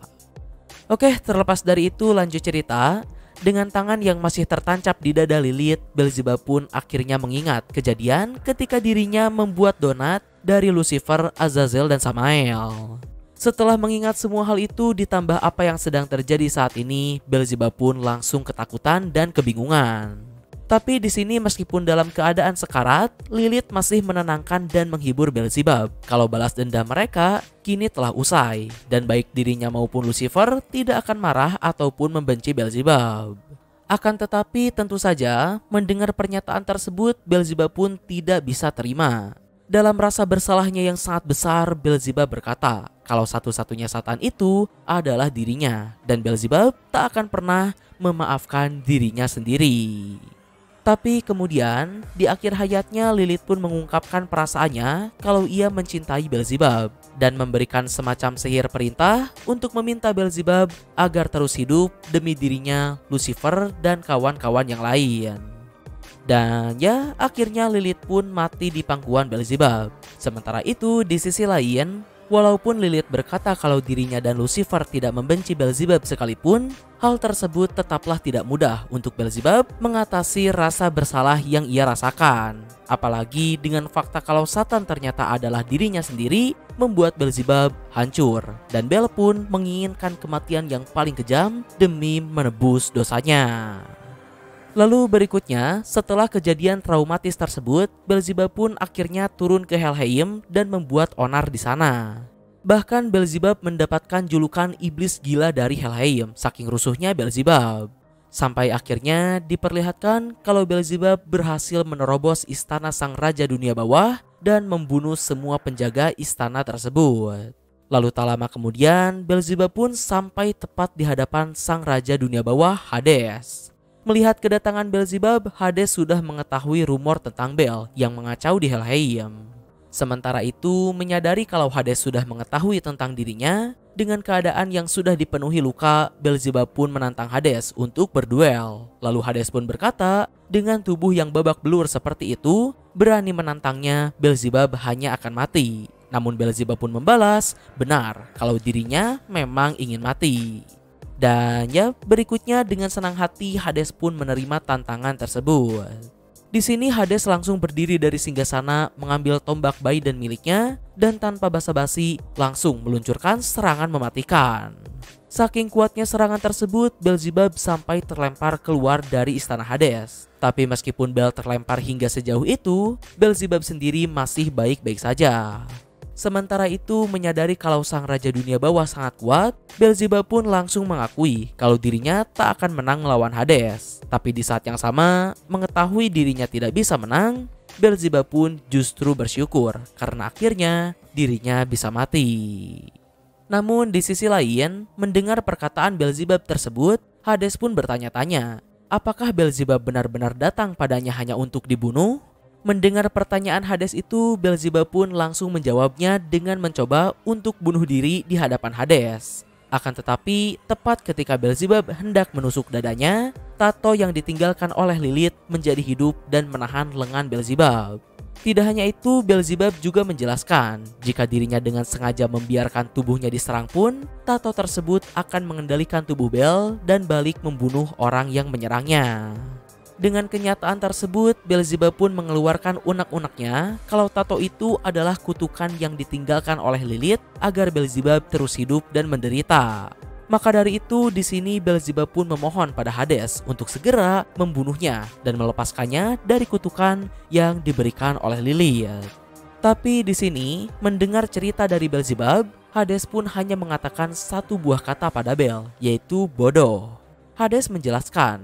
Oke, terlepas dari itu lanjut cerita. Dengan tangan yang masih tertancap di dada Lilith, Beelzebub pun akhirnya mengingat kejadian ketika dirinya membuat donat dari Lucifer, Azazel, dan Samael. Setelah mengingat semua hal itu ditambah apa yang sedang terjadi saat ini, Beelzebub pun langsung ketakutan dan kebingungan. Tapi di sini meskipun dalam keadaan sekarat, Lilith masih menenangkan dan menghibur Beelzebub kalau balas dendam mereka kini telah usai dan baik dirinya maupun Lucifer tidak akan marah ataupun membenci Beelzebub. Akan tetapi tentu saja mendengar pernyataan tersebut Beelzebub pun tidak bisa terima. Dalam rasa bersalahnya yang sangat besar, Beelzebub berkata kalau satu-satunya setan itu adalah dirinya dan Beelzebub tak akan pernah memaafkan dirinya sendiri. Tapi kemudian di akhir hayatnya Lilith pun mengungkapkan perasaannya kalau ia mencintai Beelzebub dan memberikan semacam sihir perintah untuk meminta Beelzebub agar terus hidup demi dirinya, Lucifer, dan kawan-kawan yang lain. Dan ya akhirnya Lilith pun mati di pangkuan Beelzebub. Sementara itu di sisi lain, walaupun Lilith berkata kalau dirinya dan Lucifer tidak membenci Beelzebub sekalipun, hal tersebut tetaplah tidak mudah untuk Beelzebub mengatasi rasa bersalah yang ia rasakan. Apalagi dengan fakta kalau Satan ternyata adalah dirinya sendiri membuat Beelzebub hancur. Dan Bel pun menginginkan kematian yang paling kejam demi menebus dosanya. Lalu berikutnya, setelah kejadian traumatis tersebut, Beelzebub pun akhirnya turun ke Helheim dan membuat onar di sana. Bahkan Beelzebub mendapatkan julukan iblis gila dari Helheim, saking rusuhnya Beelzebub. Sampai akhirnya diperlihatkan kalau Beelzebub berhasil menerobos istana sang raja dunia bawah dan membunuh semua penjaga istana tersebut. Lalu tak lama kemudian, Beelzebub pun sampai tepat di hadapan sang raja dunia bawah, Hades. Melihat kedatangan Beelzebub, Hades sudah mengetahui rumor tentang Bel yang mengacau di Helheim. Sementara itu, menyadari kalau Hades sudah mengetahui tentang dirinya, dengan keadaan yang sudah dipenuhi luka, Beelzebub pun menantang Hades untuk berduel. Lalu Hades pun berkata, dengan tubuh yang babak belur seperti itu, berani menantangnya, Beelzebub hanya akan mati. Namun Beelzebub pun membalas, benar kalau dirinya memang ingin mati. Dan ya, berikutnya dengan senang hati Hades pun menerima tantangan tersebut. Di sini Hades langsung berdiri dari singgasana, mengambil tombak Biden miliknya dan tanpa basa-basi langsung meluncurkan serangan mematikan. Saking kuatnya serangan tersebut, Beelzebub sampai terlempar keluar dari istana Hades. Tapi meskipun Bel terlempar hingga sejauh itu, Beelzebub sendiri masih baik-baik saja. Sementara itu, menyadari kalau sang raja dunia bawah sangat kuat, Beelzebub pun langsung mengakui kalau dirinya tak akan menang melawan Hades. Tapi di saat yang sama, mengetahui dirinya tidak bisa menang, Beelzebub pun justru bersyukur karena akhirnya dirinya bisa mati. Namun di sisi lain, mendengar perkataan Beelzebub tersebut, Hades pun bertanya-tanya, apakah Beelzebub benar-benar datang padanya hanya untuk dibunuh? Mendengar pertanyaan Hades itu, Beelzebub pun langsung menjawabnya dengan mencoba untuk bunuh diri di hadapan Hades. Akan tetapi, tepat ketika Beelzebub hendak menusuk dadanya, tato yang ditinggalkan oleh Lilith menjadi hidup dan menahan lengan Beelzebub. Tidak hanya itu, Beelzebub juga menjelaskan jika dirinya dengan sengaja membiarkan tubuhnya diserang pun, tato tersebut akan mengendalikan tubuh Bel dan balik membunuh orang yang menyerangnya. Dengan kenyataan tersebut, Beelzebub pun mengeluarkan unek-uneknya kalau tato itu adalah kutukan yang ditinggalkan oleh Lilith agar Beelzebub terus hidup dan menderita. Maka dari itu, di sini Beelzebub pun memohon pada Hades untuk segera membunuhnya dan melepaskannya dari kutukan yang diberikan oleh Lilith. Tapi di sini, mendengar cerita dari Beelzebub, Hades pun hanya mengatakan satu buah kata pada Bel, yaitu bodoh. Hades menjelaskan,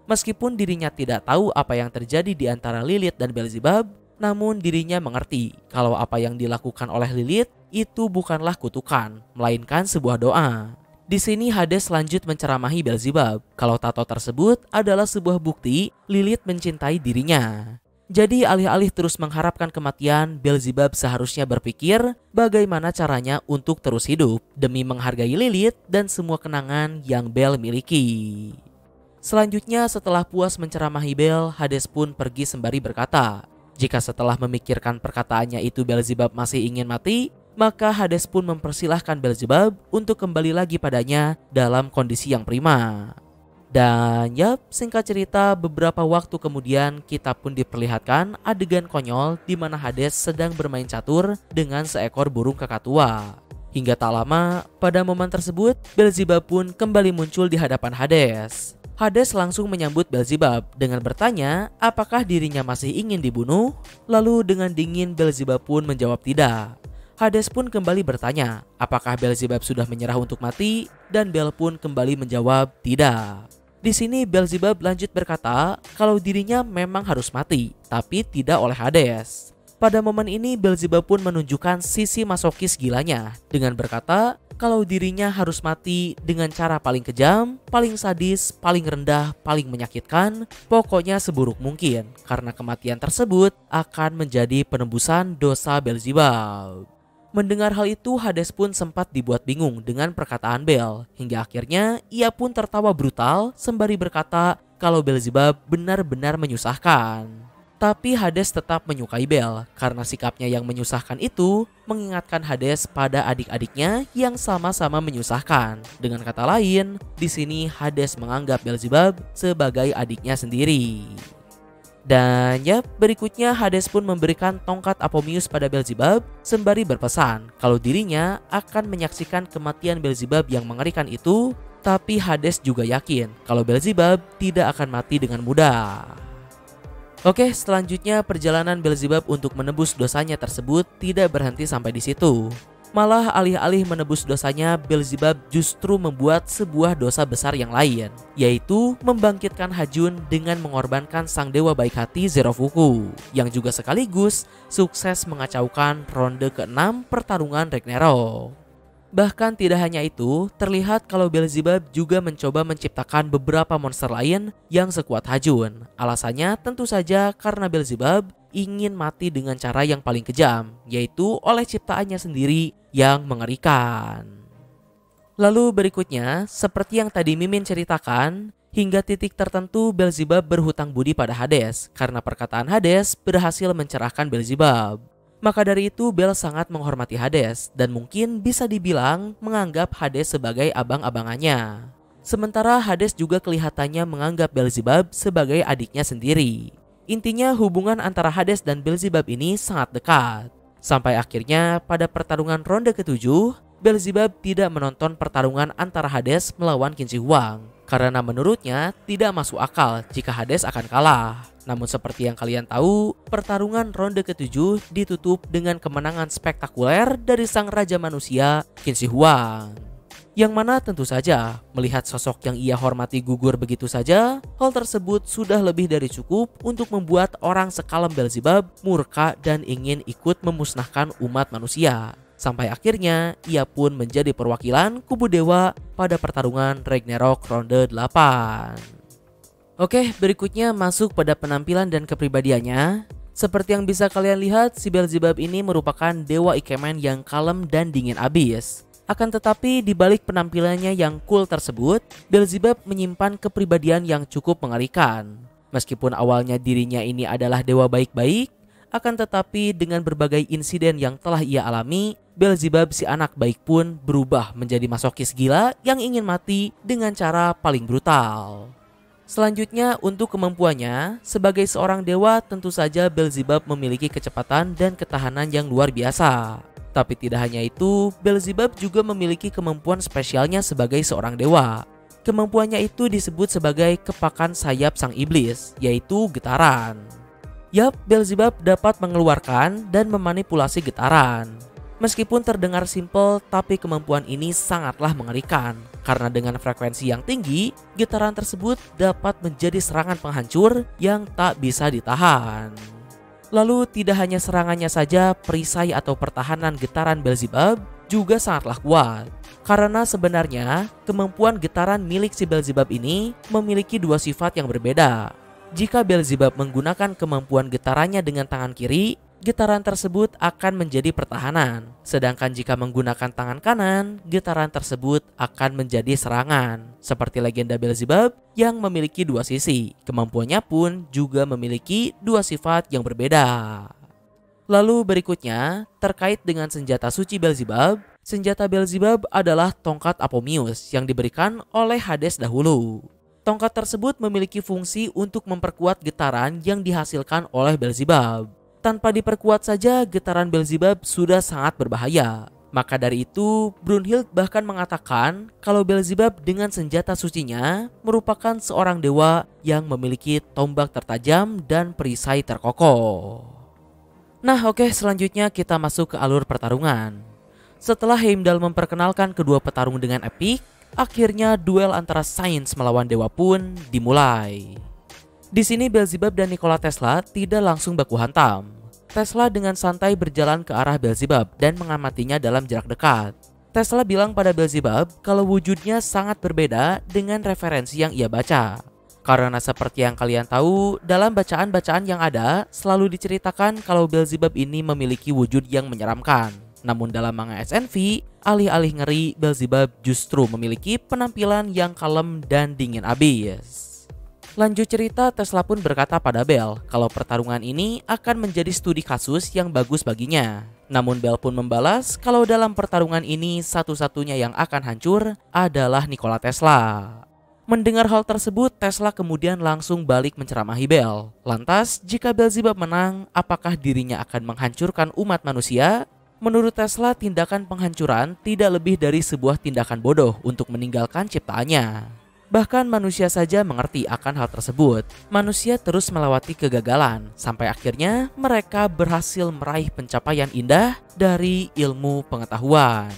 meskipun dirinya tidak tahu apa yang terjadi di antara Lilith dan Beelzebub, namun dirinya mengerti kalau apa yang dilakukan oleh Lilith itu bukanlah kutukan, melainkan sebuah doa. Di sini Hades lanjut menceramahi Beelzebub kalau tato tersebut adalah sebuah bukti Lilith mencintai dirinya. Jadi alih-alih terus mengharapkan kematian, Beelzebub seharusnya berpikir bagaimana caranya untuk terus hidup demi menghargai Lilith dan semua kenangan yang Bel miliki. Selanjutnya setelah puas menceramahi Bel, Hades pun pergi sembari berkata, jika setelah memikirkan perkataannya itu Beelzebub masih ingin mati, maka Hades pun mempersilahkan Beelzebub untuk kembali lagi padanya dalam kondisi yang prima. Dan singkat cerita, beberapa waktu kemudian kita pun diperlihatkan adegan konyol di mana Hades sedang bermain catur dengan seekor burung kakatua. Hingga tak lama, pada momen tersebut, Beelzebub pun kembali muncul di hadapan Hades. Hades langsung menyambut Beelzebub dengan bertanya apakah dirinya masih ingin dibunuh. Lalu dengan dingin Beelzebub pun menjawab tidak. Hades pun kembali bertanya apakah Beelzebub sudah menyerah untuk mati, dan Bel pun kembali menjawab tidak. Di sini Beelzebub lanjut berkata kalau dirinya memang harus mati, tapi tidak oleh Hades. Pada momen ini Beelzebub pun menunjukkan sisi masokis gilanya dengan berkata kalau dirinya harus mati dengan cara paling kejam, paling sadis, paling rendah, paling menyakitkan, pokoknya seburuk mungkin, karena kematian tersebut akan menjadi penebusan dosa Beelzebub. Mendengar hal itu, Hades pun sempat dibuat bingung dengan perkataan Bel, hingga akhirnya ia pun tertawa brutal sembari berkata kalau Beelzebub benar-benar menyusahkan. Tapi Hades tetap menyukai Bel karena sikapnya yang menyusahkan itu mengingatkan Hades pada adik-adiknya yang sama-sama menyusahkan. Dengan kata lain, di sini Hades menganggap Beelzebub sebagai adiknya sendiri. Dan berikutnya Hades pun memberikan tongkat Apomius pada Beelzebub sembari berpesan kalau dirinya akan menyaksikan kematian Beelzebub yang mengerikan itu. Tapi Hades juga yakin kalau Beelzebub tidak akan mati dengan mudah. Oke, selanjutnya perjalanan Beelzebub untuk menebus dosanya tersebut tidak berhenti sampai di situ. Malah alih-alih menebus dosanya, Beelzebub justru membuat sebuah dosa besar yang lain, yaitu membangkitkan Hajun dengan mengorbankan sang dewa baik hati Zerofuku, yang juga sekaligus sukses mengacaukan ronde ke-6 pertarungan Ragnarok. Bahkan tidak hanya itu, terlihat kalau Beelzebub juga mencoba menciptakan beberapa monster lain yang sekuat Hajun. Alasannya tentu saja karena Beelzebub ingin mati dengan cara yang paling kejam, yaitu oleh ciptaannya sendiri yang mengerikan. Lalu berikutnya, seperti yang tadi Mimin ceritakan, hingga titik tertentu Beelzebub berhutang budi pada Hades karena perkataan Hades berhasil mencerahkan Beelzebub. Maka dari itu Bel sangat menghormati Hades dan mungkin bisa dibilang menganggap Hades sebagai abang-abangannya. Sementara Hades juga kelihatannya menganggap Beelzebub sebagai adiknya sendiri. Intinya hubungan antara Hades dan Beelzebub ini sangat dekat. Sampai akhirnya pada pertarungan ronde ke-7, Beelzebub tidak menonton pertarungan antara Hades melawan Qin Shi Huang karena menurutnya tidak masuk akal jika Hades akan kalah. Namun seperti yang kalian tahu, pertarungan ronde ke-7 ditutup dengan kemenangan spektakuler dari sang raja manusia Qin Shi Huang. Yang mana tentu saja melihat sosok yang ia hormati gugur begitu saja, hal tersebut sudah lebih dari cukup untuk membuat orang sekalam Beelzebub murka dan ingin ikut memusnahkan umat manusia. Sampai akhirnya ia pun menjadi perwakilan kubu dewa pada pertarungan Ragnarok ronde 8. Oke, berikutnya masuk pada penampilan dan kepribadiannya. Seperti yang bisa kalian lihat, si Beelzebub ini merupakan dewa ikemen yang kalem dan dingin abis. Akan tetapi di balik penampilannya yang cool tersebut, Beelzebub menyimpan kepribadian yang cukup mengerikan. Meskipun awalnya dirinya ini adalah dewa baik-baik, akan tetapi dengan berbagai insiden yang telah ia alami, Beelzebub si anak baik pun berubah menjadi masokis gila yang ingin mati dengan cara paling brutal. Selanjutnya untuk kemampuannya, sebagai seorang dewa tentu saja Beelzebub memiliki kecepatan dan ketahanan yang luar biasa. Tapi tidak hanya itu, Beelzebub juga memiliki kemampuan spesialnya sebagai seorang dewa. Kemampuannya itu disebut sebagai kepakan sayap sang iblis, yaitu getaran. Yap, Beelzebub dapat mengeluarkan dan memanipulasi getaran. Meskipun terdengar simpel, tapi kemampuan ini sangatlah mengerikan. Karena dengan frekuensi yang tinggi, getaran tersebut dapat menjadi serangan penghancur yang tak bisa ditahan. Lalu tidak hanya serangannya saja, perisai atau pertahanan getaran Beelzebub juga sangatlah kuat. Karena sebenarnya kemampuan getaran milik si Beelzebub ini memiliki dua sifat yang berbeda. Jika Beelzebub menggunakan kemampuan getarannya dengan tangan kiri, getaran tersebut akan menjadi pertahanan. Sedangkan jika menggunakan tangan kanan, getaran tersebut akan menjadi serangan. Seperti legenda Beelzebub yang memiliki dua sisi, kemampuannya pun juga memiliki dua sifat yang berbeda. Lalu berikutnya, terkait dengan senjata suci Beelzebub, senjata Beelzebub adalah tongkat Apomius yang diberikan oleh Hades dahulu. Tongkat tersebut memiliki fungsi untuk memperkuat getaran yang dihasilkan oleh Beelzebub. Tanpa diperkuat saja, getaran Beelzebub sudah sangat berbahaya. Maka dari itu, Brunhild bahkan mengatakan kalau Beelzebub dengan senjata sucinya merupakan seorang dewa yang memiliki tombak tertajam dan perisai terkokoh. Nah oke, selanjutnya kita masuk ke alur pertarungan. Setelah Heimdall memperkenalkan kedua petarung dengan epik, akhirnya duel antara sains melawan dewa pun dimulai. Di sini Beelzebub dan Nikola Tesla tidak langsung baku hantam. Tesla dengan santai berjalan ke arah Beelzebub dan mengamatinya dalam jarak dekat. Tesla bilang pada Beelzebub kalau wujudnya sangat berbeda dengan referensi yang ia baca. Karena seperti yang kalian tahu, dalam bacaan-bacaan yang ada selalu diceritakan kalau Beelzebub ini memiliki wujud yang menyeramkan. Namun dalam manga SNV, alih-alih ngeri, Beelzebub justru memiliki penampilan yang kalem dan dingin abis. Lanjut cerita, Tesla pun berkata pada Bell kalau pertarungan ini akan menjadi studi kasus yang bagus baginya. Namun Bell pun membalas kalau dalam pertarungan ini satu-satunya yang akan hancur adalah Nikola Tesla. Mendengar hal tersebut, Tesla kemudian langsung balik menceramahi Bell. Lantas, jika Beelzebub menang, apakah dirinya akan menghancurkan umat manusia? Menurut Tesla, tindakan penghancuran tidak lebih dari sebuah tindakan bodoh untuk meninggalkan ciptaannya. Bahkan manusia saja mengerti akan hal tersebut. Manusia terus melewati kegagalan, sampai akhirnya mereka berhasil meraih pencapaian indah dari ilmu pengetahuan.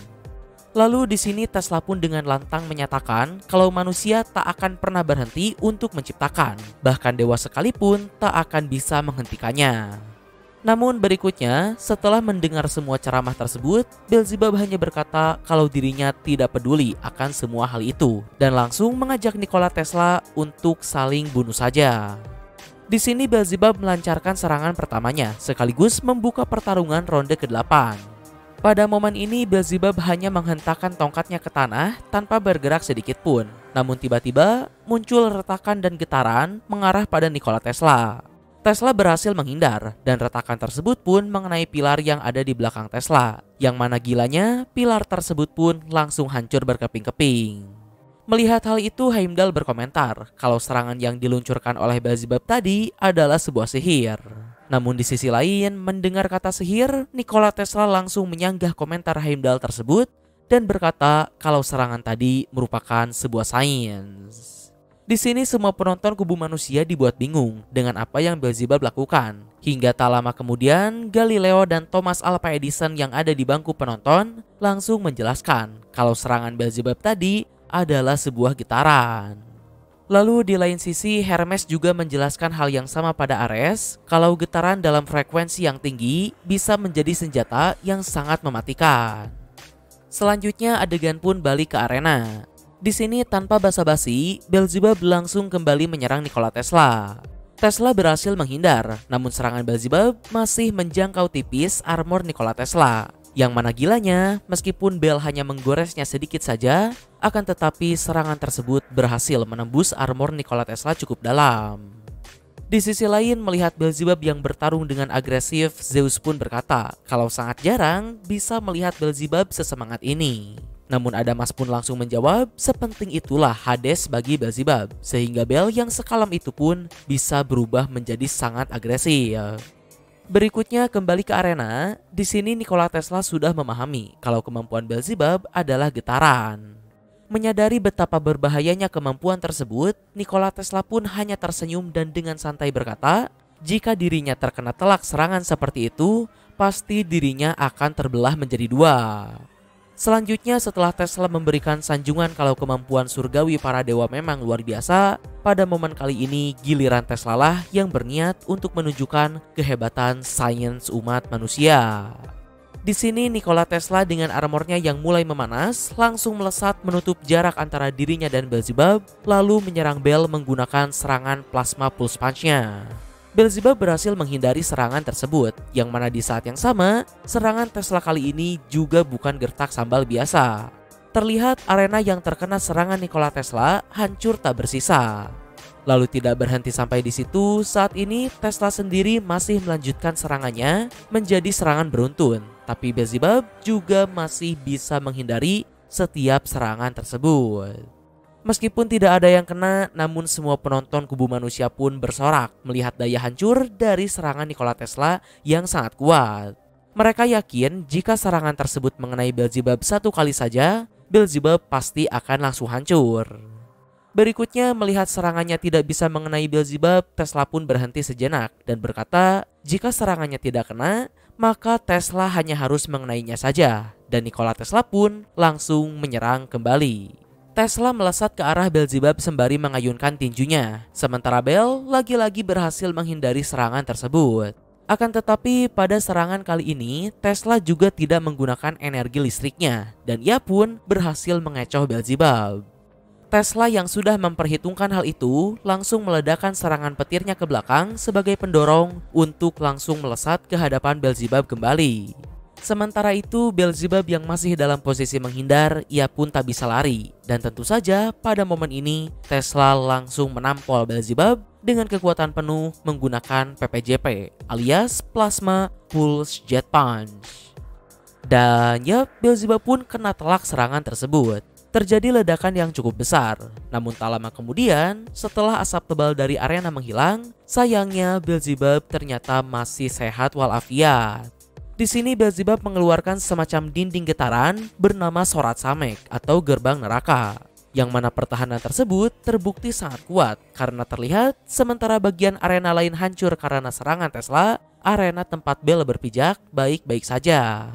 Lalu di sini Tesla pun dengan lantang menyatakan kalau manusia tak akan pernah berhenti untuk menciptakan. Bahkan dewa sekalipun tak akan bisa menghentikannya. Namun berikutnya, setelah mendengar semua ceramah tersebut, Beelzebub hanya berkata kalau dirinya tidak peduli akan semua hal itu dan langsung mengajak Nikola Tesla untuk saling bunuh saja. Di sini Beelzebub melancarkan serangan pertamanya sekaligus membuka pertarungan ronde ke-8. Pada momen ini Beelzebub hanya menghentakkan tongkatnya ke tanah tanpa bergerak sedikit pun. Namun tiba-tiba muncul retakan dan getaran mengarah pada Nikola Tesla. Tesla berhasil menghindar dan retakan tersebut pun mengenai pilar yang ada di belakang Tesla. Yang mana gilanya, pilar tersebut pun langsung hancur berkeping-keping. Melihat hal itu, Heimdall berkomentar kalau serangan yang diluncurkan oleh Beelzebub tadi adalah sebuah sihir. Namun di sisi lain, mendengar kata sihir, Nikola Tesla langsung menyanggah komentar Heimdall tersebut dan berkata kalau serangan tadi merupakan sebuah sains. Di sini semua penonton kubu manusia dibuat bingung dengan apa yang Beelzebub lakukan. Hingga tak lama kemudian, Galileo dan Thomas Alva Edison yang ada di bangku penonton langsung menjelaskan kalau serangan Beelzebub tadi adalah sebuah getaran. Lalu di lain sisi, Hermes juga menjelaskan hal yang sama pada Ares, kalau getaran dalam frekuensi yang tinggi bisa menjadi senjata yang sangat mematikan. Selanjutnya adegan pun balik ke arena. Di sini tanpa basa-basi, Beelzebub langsung kembali menyerang Nikola Tesla. Tesla berhasil menghindar, namun serangan Beelzebub masih menjangkau tipis armor Nikola Tesla. Yang mana gilanya, meskipun Bell hanya menggoresnya sedikit saja, akan tetapi serangan tersebut berhasil menembus armor Nikola Tesla cukup dalam. Di sisi lain, melihat Beelzebub yang bertarung dengan agresif, Zeus pun berkata kalau sangat jarang bisa melihat Beelzebub sesemangat ini. Namun Adamas pun langsung menjawab, sepenting itulah Hades bagi Beelzebub, sehingga Bell yang sekalam itu pun bisa berubah menjadi sangat agresif. Berikutnya kembali ke arena. Di sini Nikola Tesla sudah memahami kalau kemampuan Beelzebub adalah getaran. Menyadari betapa berbahayanya kemampuan tersebut, Nikola Tesla pun hanya tersenyum dan dengan santai berkata, jika dirinya terkena telak serangan seperti itu, pasti dirinya akan terbelah menjadi dua. Selanjutnya setelah Tesla memberikan sanjungan kalau kemampuan surgawi para dewa memang luar biasa, pada momen kali ini giliran Tesla lah yang berniat untuk menunjukkan kehebatan sains umat manusia. Di sini Nikola Tesla dengan armornya yang mulai memanas langsung melesat menutup jarak antara dirinya dan Beelzebub, lalu menyerang Bell menggunakan serangan plasma pulse punch-nya. Beelzebub berhasil menghindari serangan tersebut, yang mana di saat yang sama, serangan Tesla kali ini juga bukan gertak sambal biasa. Terlihat arena yang terkena serangan Nikola Tesla hancur tak bersisa. Lalu tidak berhenti sampai di situ, saat ini Tesla sendiri masih melanjutkan serangannya menjadi serangan beruntun. Tapi Beelzebub juga masih bisa menghindari setiap serangan tersebut. Meskipun tidak ada yang kena, namun semua penonton kubu manusia pun bersorak melihat daya hancur dari serangan Nikola Tesla yang sangat kuat. Mereka yakin jika serangan tersebut mengenai Beelzebub satu kali saja, Beelzebub pasti akan langsung hancur. Berikutnya, melihat serangannya tidak bisa mengenai Beelzebub, Tesla pun berhenti sejenak dan berkata, jika serangannya tidak kena, maka Tesla hanya harus mengenainya saja. Dan Nikola Tesla pun langsung menyerang kembali. Tesla melesat ke arah Beelzebub sembari mengayunkan tinjunya, sementara Bell lagi-lagi berhasil menghindari serangan tersebut. Akan tetapi pada serangan kali ini, Tesla juga tidak menggunakan energi listriknya, dan ia pun berhasil mengecoh Beelzebub. Tesla yang sudah memperhitungkan hal itu langsung meledakkan serangan petirnya ke belakang sebagai pendorong untuk langsung melesat ke hadapan Beelzebub kembali. Sementara itu, Beelzebub yang masih dalam posisi menghindar, ia pun tak bisa lari. Dan tentu saja pada momen ini, Tesla langsung menampol Beelzebub dengan kekuatan penuh menggunakan PPJP alias Plasma Pulse Jet Punch. Dan ya, Beelzebub pun kena telak serangan tersebut. Terjadi ledakan yang cukup besar. Namun tak lama kemudian, setelah asap tebal dari arena menghilang, sayangnya Beelzebub ternyata masih sehat walafiat. Di sini Beelzebub mengeluarkan semacam dinding getaran bernama Sorat Samek atau gerbang neraka, yang mana pertahanan tersebut terbukti sangat kuat karena terlihat sementara bagian arena lain hancur karena serangan Tesla, arena tempat Bell berpijak baik-baik saja.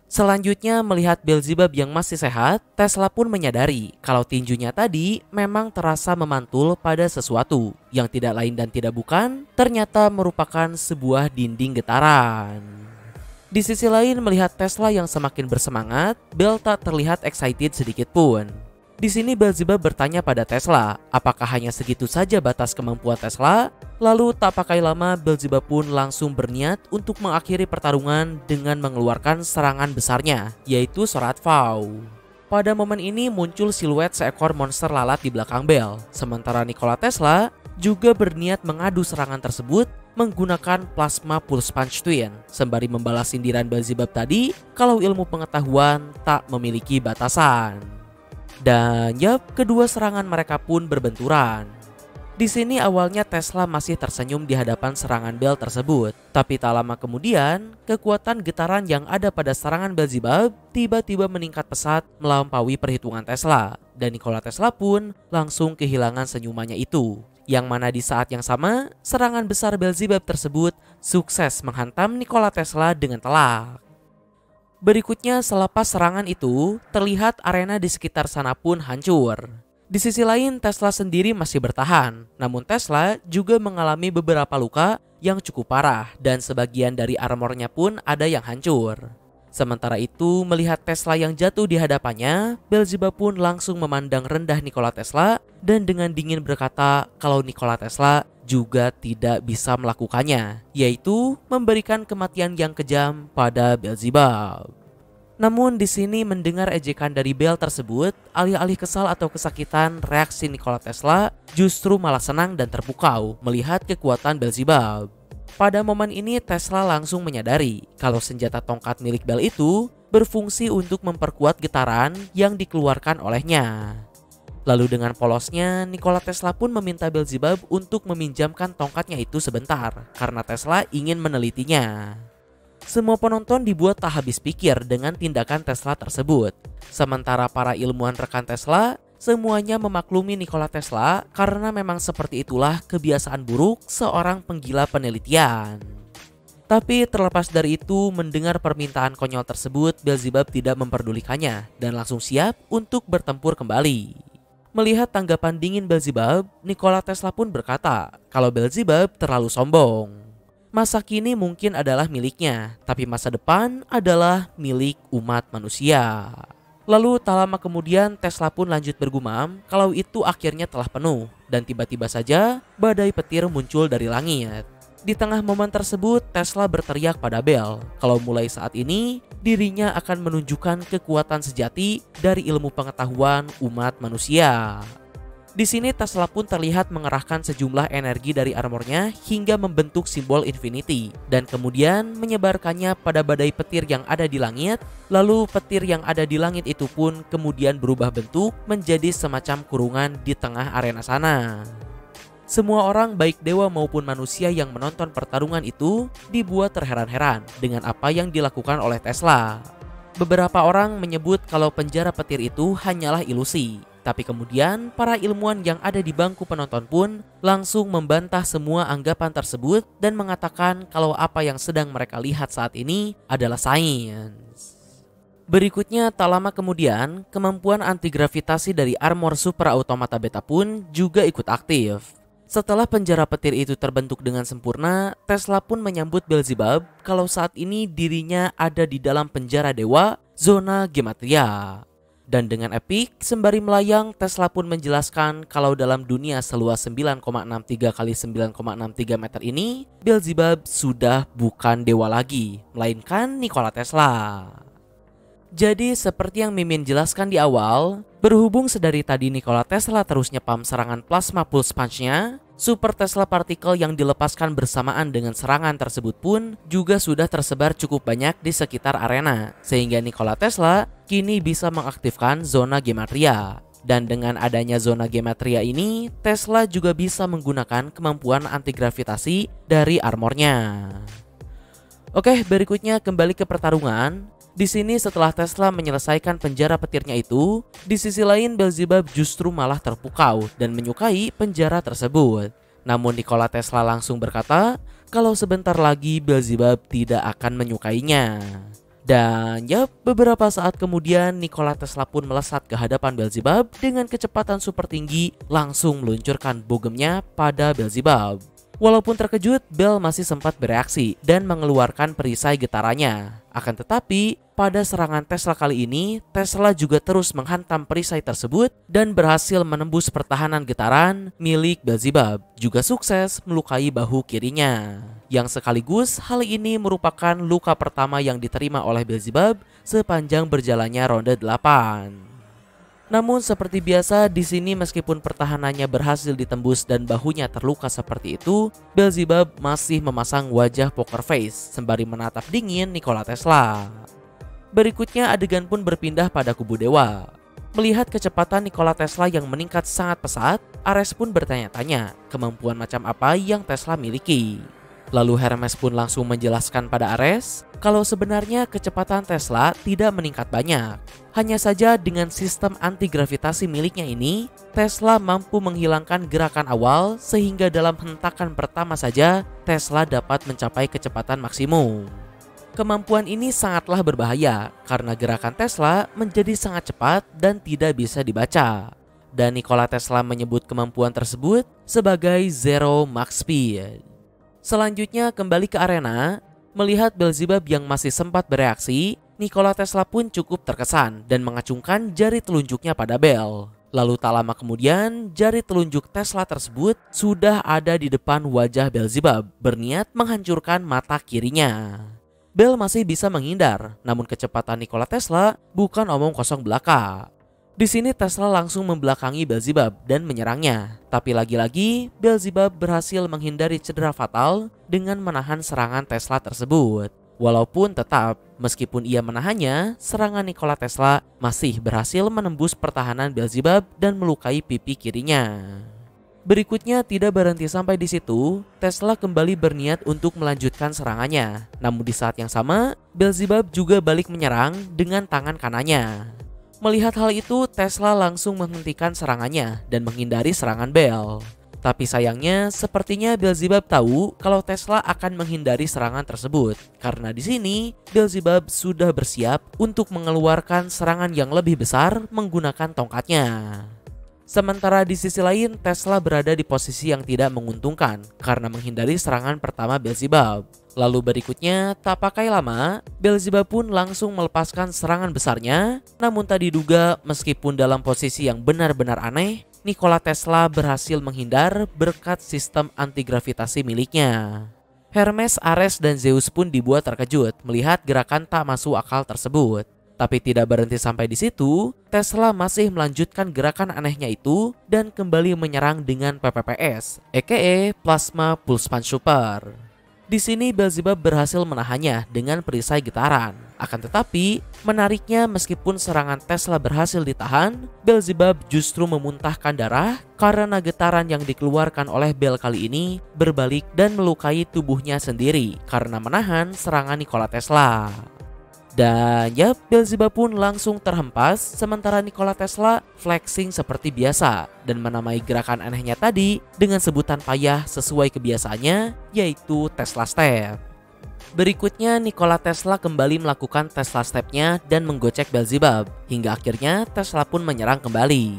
Selanjutnya, melihat Beelzebub yang masih sehat, Tesla pun menyadari kalau tinjunya tadi memang terasa memantul pada sesuatu yang tidak lain dan tidak bukan ternyata merupakan sebuah dinding getaran. Di sisi lain, melihat Tesla yang semakin bersemangat, Bell tak terlihat excited sedikit pun. Di sini Beelzebub bertanya pada Tesla, apakah hanya segitu saja batas kemampuan Tesla? Lalu tak pakai lama, Beelzebub pun langsung berniat untuk mengakhiri pertarungan dengan mengeluarkan serangan besarnya, yaitu Sorat Vow. Pada momen ini muncul siluet seekor monster lalat di belakang Bell, sementara Nikola Tesla juga berniat mengadu serangan tersebut menggunakan Plasma Pulse Punch Twin, sembari membalas sindiran Beelzebub tadi kalau ilmu pengetahuan tak memiliki batasan. Dan yap, kedua serangan mereka pun berbenturan. Di sini awalnya Tesla masih tersenyum di hadapan serangan Bell tersebut, tapi tak lama kemudian kekuatan getaran yang ada pada serangan Beelzebub tiba-tiba meningkat pesat melampaui perhitungan Tesla, dan Nikola Tesla pun langsung kehilangan senyumannya itu. Yang mana di saat yang sama, serangan besar Beelzebub tersebut sukses menghantam Nikola Tesla dengan telak. Berikutnya, selepas serangan itu, terlihat arena di sekitar sana pun hancur. Di sisi lain, Tesla sendiri masih bertahan. Namun Tesla juga mengalami beberapa luka yang cukup parah dan sebagian dari armornya pun ada yang hancur. Sementara itu, melihat Tesla yang jatuh di hadapannya, Beelzebub pun langsung memandang rendah Nikola Tesla dan dengan dingin berkata kalau Nikola Tesla juga tidak bisa melakukannya, yaitu memberikan kematian yang kejam pada Beelzebub. Namun di sini mendengar ejekan dari Bell tersebut, alih-alih kesal atau kesakitan, reaksi Nikola Tesla justru malah senang dan terpukau melihat kekuatan Beelzebub. Pada momen ini Tesla langsung menyadari kalau senjata tongkat milik Bell itu berfungsi untuk memperkuat getaran yang dikeluarkan olehnya. Lalu dengan polosnya, Nikola Tesla pun meminta Beelzebub untuk meminjamkan tongkatnya itu sebentar karena Tesla ingin menelitinya. Semua penonton dibuat tak habis pikir dengan tindakan Tesla tersebut. Sementara para ilmuwan rekan Tesla semuanya memaklumi Nikola Tesla karena memang seperti itulah kebiasaan buruk seorang penggila penelitian. Tapi terlepas dari itu, mendengar permintaan konyol tersebut, Beelzebub tidak memperdulikannya dan langsung siap untuk bertempur kembali. Melihat tanggapan dingin Beelzebub, Nikola Tesla pun berkata kalau Beelzebub terlalu sombong. Masa kini mungkin adalah miliknya, tapi masa depan adalah milik umat manusia. Lalu tak lama kemudian Tesla pun lanjut bergumam kalau itu akhirnya telah penuh, dan tiba-tiba saja badai petir muncul dari langit. Di tengah momen tersebut, Tesla berteriak pada Bell kalau mulai saat ini dirinya akan menunjukkan kekuatan sejati dari ilmu pengetahuan umat manusia. Di sini Tesla pun terlihat mengerahkan sejumlah energi dari armornya hingga membentuk simbol infinity dan kemudian menyebarkannya pada badai petir yang ada di langit. Lalu petir yang ada di langit itu pun kemudian berubah bentuk menjadi semacam kurungan di tengah arena sana. Semua orang baik dewa maupun manusia yang menonton pertarungan itu dibuat terheran-heran dengan apa yang dilakukan oleh Tesla. Beberapa orang menyebut kalau penjara petir itu hanyalah ilusi. Tapi kemudian para ilmuwan yang ada di bangku penonton pun langsung membantah semua anggapan tersebut dan mengatakan kalau apa yang sedang mereka lihat saat ini adalah sains. Berikutnya tak lama kemudian kemampuan antigravitasi dari armor Super Automata Beta pun juga ikut aktif. Setelah penjara petir itu terbentuk dengan sempurna, Tesla pun menyambut Beelzebub kalau saat ini dirinya ada di dalam penjara dewa zona Gematria. Dan dengan epik sembari melayang, Tesla pun menjelaskan kalau dalam dunia seluas 9,63 kali 9,63 meter ini, Beelzebub sudah bukan dewa lagi, melainkan Nikola Tesla. Jadi seperti yang Mimin jelaskan di awal, berhubung sedari tadi Nikola Tesla terus nyepam serangan plasma pulse punch-nya, Super Tesla partikel yang dilepaskan bersamaan dengan serangan tersebut pun juga sudah tersebar cukup banyak di sekitar arena, sehingga Nikola Tesla kini bisa mengaktifkan zona Gematria. Dan dengan adanya zona Gematria ini, Tesla juga bisa menggunakan kemampuan antigravitasi dari armornya. Oke, berikutnya kembali ke pertarungan. Di sini setelah Tesla menyelesaikan penjara petirnya itu, di sisi lain Beelzebub justru malah terpukau dan menyukai penjara tersebut. Namun Nikola Tesla langsung berkata kalau sebentar lagi Beelzebub tidak akan menyukainya. Dan beberapa saat kemudian Nikola Tesla pun melesat ke hadapan Beelzebub dengan kecepatan super tinggi, langsung meluncurkan bogemnya pada Beelzebub. Walaupun terkejut, Bell masih sempat bereaksi dan mengeluarkan perisai getarannya. Akan tetapi, pada serangan Tesla kali ini, Tesla juga terus menghantam perisai tersebut dan berhasil menembus pertahanan getaran milik Beelzebub. Juga sukses melukai bahu kirinya. Yang sekaligus hal ini merupakan luka pertama yang diterima oleh Beelzebub sepanjang berjalannya ronde 8. Namun seperti biasa di sini meskipun pertahanannya berhasil ditembus dan bahunya terluka seperti itu, Beelzebub masih memasang wajah poker face sembari menatap dingin Nikola Tesla. Berikutnya adegan pun berpindah pada kubu dewa. Melihat kecepatan Nikola Tesla yang meningkat sangat pesat, Ares pun bertanya-tanya kemampuan macam apa yang Tesla miliki. Lalu Hermes pun langsung menjelaskan pada Ares kalau sebenarnya kecepatan Tesla tidak meningkat banyak. Hanya saja dengan sistem antigravitasi miliknya ini, Tesla mampu menghilangkan gerakan awal sehingga dalam hentakan pertama saja Tesla dapat mencapai kecepatan maksimum. Kemampuan ini sangatlah berbahaya karena gerakan Tesla menjadi sangat cepat dan tidak bisa dibaca. Dan Nikola Tesla menyebut kemampuan tersebut sebagai Zero Max Speed. Selanjutnya kembali ke arena, melihat Beelzebub yang masih sempat bereaksi, Nikola Tesla pun cukup terkesan dan mengacungkan jari telunjuknya pada Bell. Lalu tak lama kemudian, jari telunjuk Tesla tersebut sudah ada di depan wajah Beelzebub, berniat menghancurkan mata kirinya. Bell masih bisa menghindar, namun kecepatan Nikola Tesla bukan omong kosong belaka. Di sini Tesla langsung membelakangi Beelzebub dan menyerangnya. Tapi lagi-lagi Beelzebub berhasil menghindari cedera fatal dengan menahan serangan Tesla tersebut. Walaupun tetap, meskipun ia menahannya, serangan Nikola Tesla masih berhasil menembus pertahanan Beelzebub dan melukai pipi kirinya. Berikutnya tidak berhenti sampai di situ, Tesla kembali berniat untuk melanjutkan serangannya. Namun di saat yang sama, Beelzebub juga balik menyerang dengan tangan kanannya. Melihat hal itu, Tesla langsung menghentikan serangannya dan menghindari serangan Bell. Tapi sayangnya, sepertinya Beelzebub tahu kalau Tesla akan menghindari serangan tersebut. Karena di sini, Beelzebub sudah bersiap untuk mengeluarkan serangan yang lebih besar menggunakan tongkatnya. Sementara di sisi lain, Tesla berada di posisi yang tidak menguntungkan karena menghindari serangan pertama Beelzebub. Lalu berikutnya, tak pakai lama, Beelzebub pun langsung melepaskan serangan besarnya. Namun tak diduga, meskipun dalam posisi yang benar-benar aneh, Nikola Tesla berhasil menghindar berkat sistem antigravitasi miliknya. Hermes, Ares, dan Zeus pun dibuat terkejut melihat gerakan tak masuk akal tersebut. Tapi tidak berhenti sampai di situ, Tesla masih melanjutkan gerakan anehnya itu dan kembali menyerang dengan PPPS, aka Plasma Pulse Punch Super. Di sini Beelzebub berhasil menahannya dengan perisai getaran. Akan tetapi, menariknya meskipun serangan Tesla berhasil ditahan, Beelzebub justru memuntahkan darah karena getaran yang dikeluarkan oleh bel kali ini berbalik dan melukai tubuhnya sendiri karena menahan serangan Nikola Tesla. Dan ya, Beelzebub pun langsung terhempas sementara Nikola Tesla flexing seperti biasa dan menamai gerakan anehnya tadi dengan sebutan payah sesuai kebiasaannya, yaitu Tesla Step. Berikutnya Nikola Tesla kembali melakukan Tesla Step-nya dan menggocek Beelzebub hingga akhirnya Tesla pun menyerang kembali.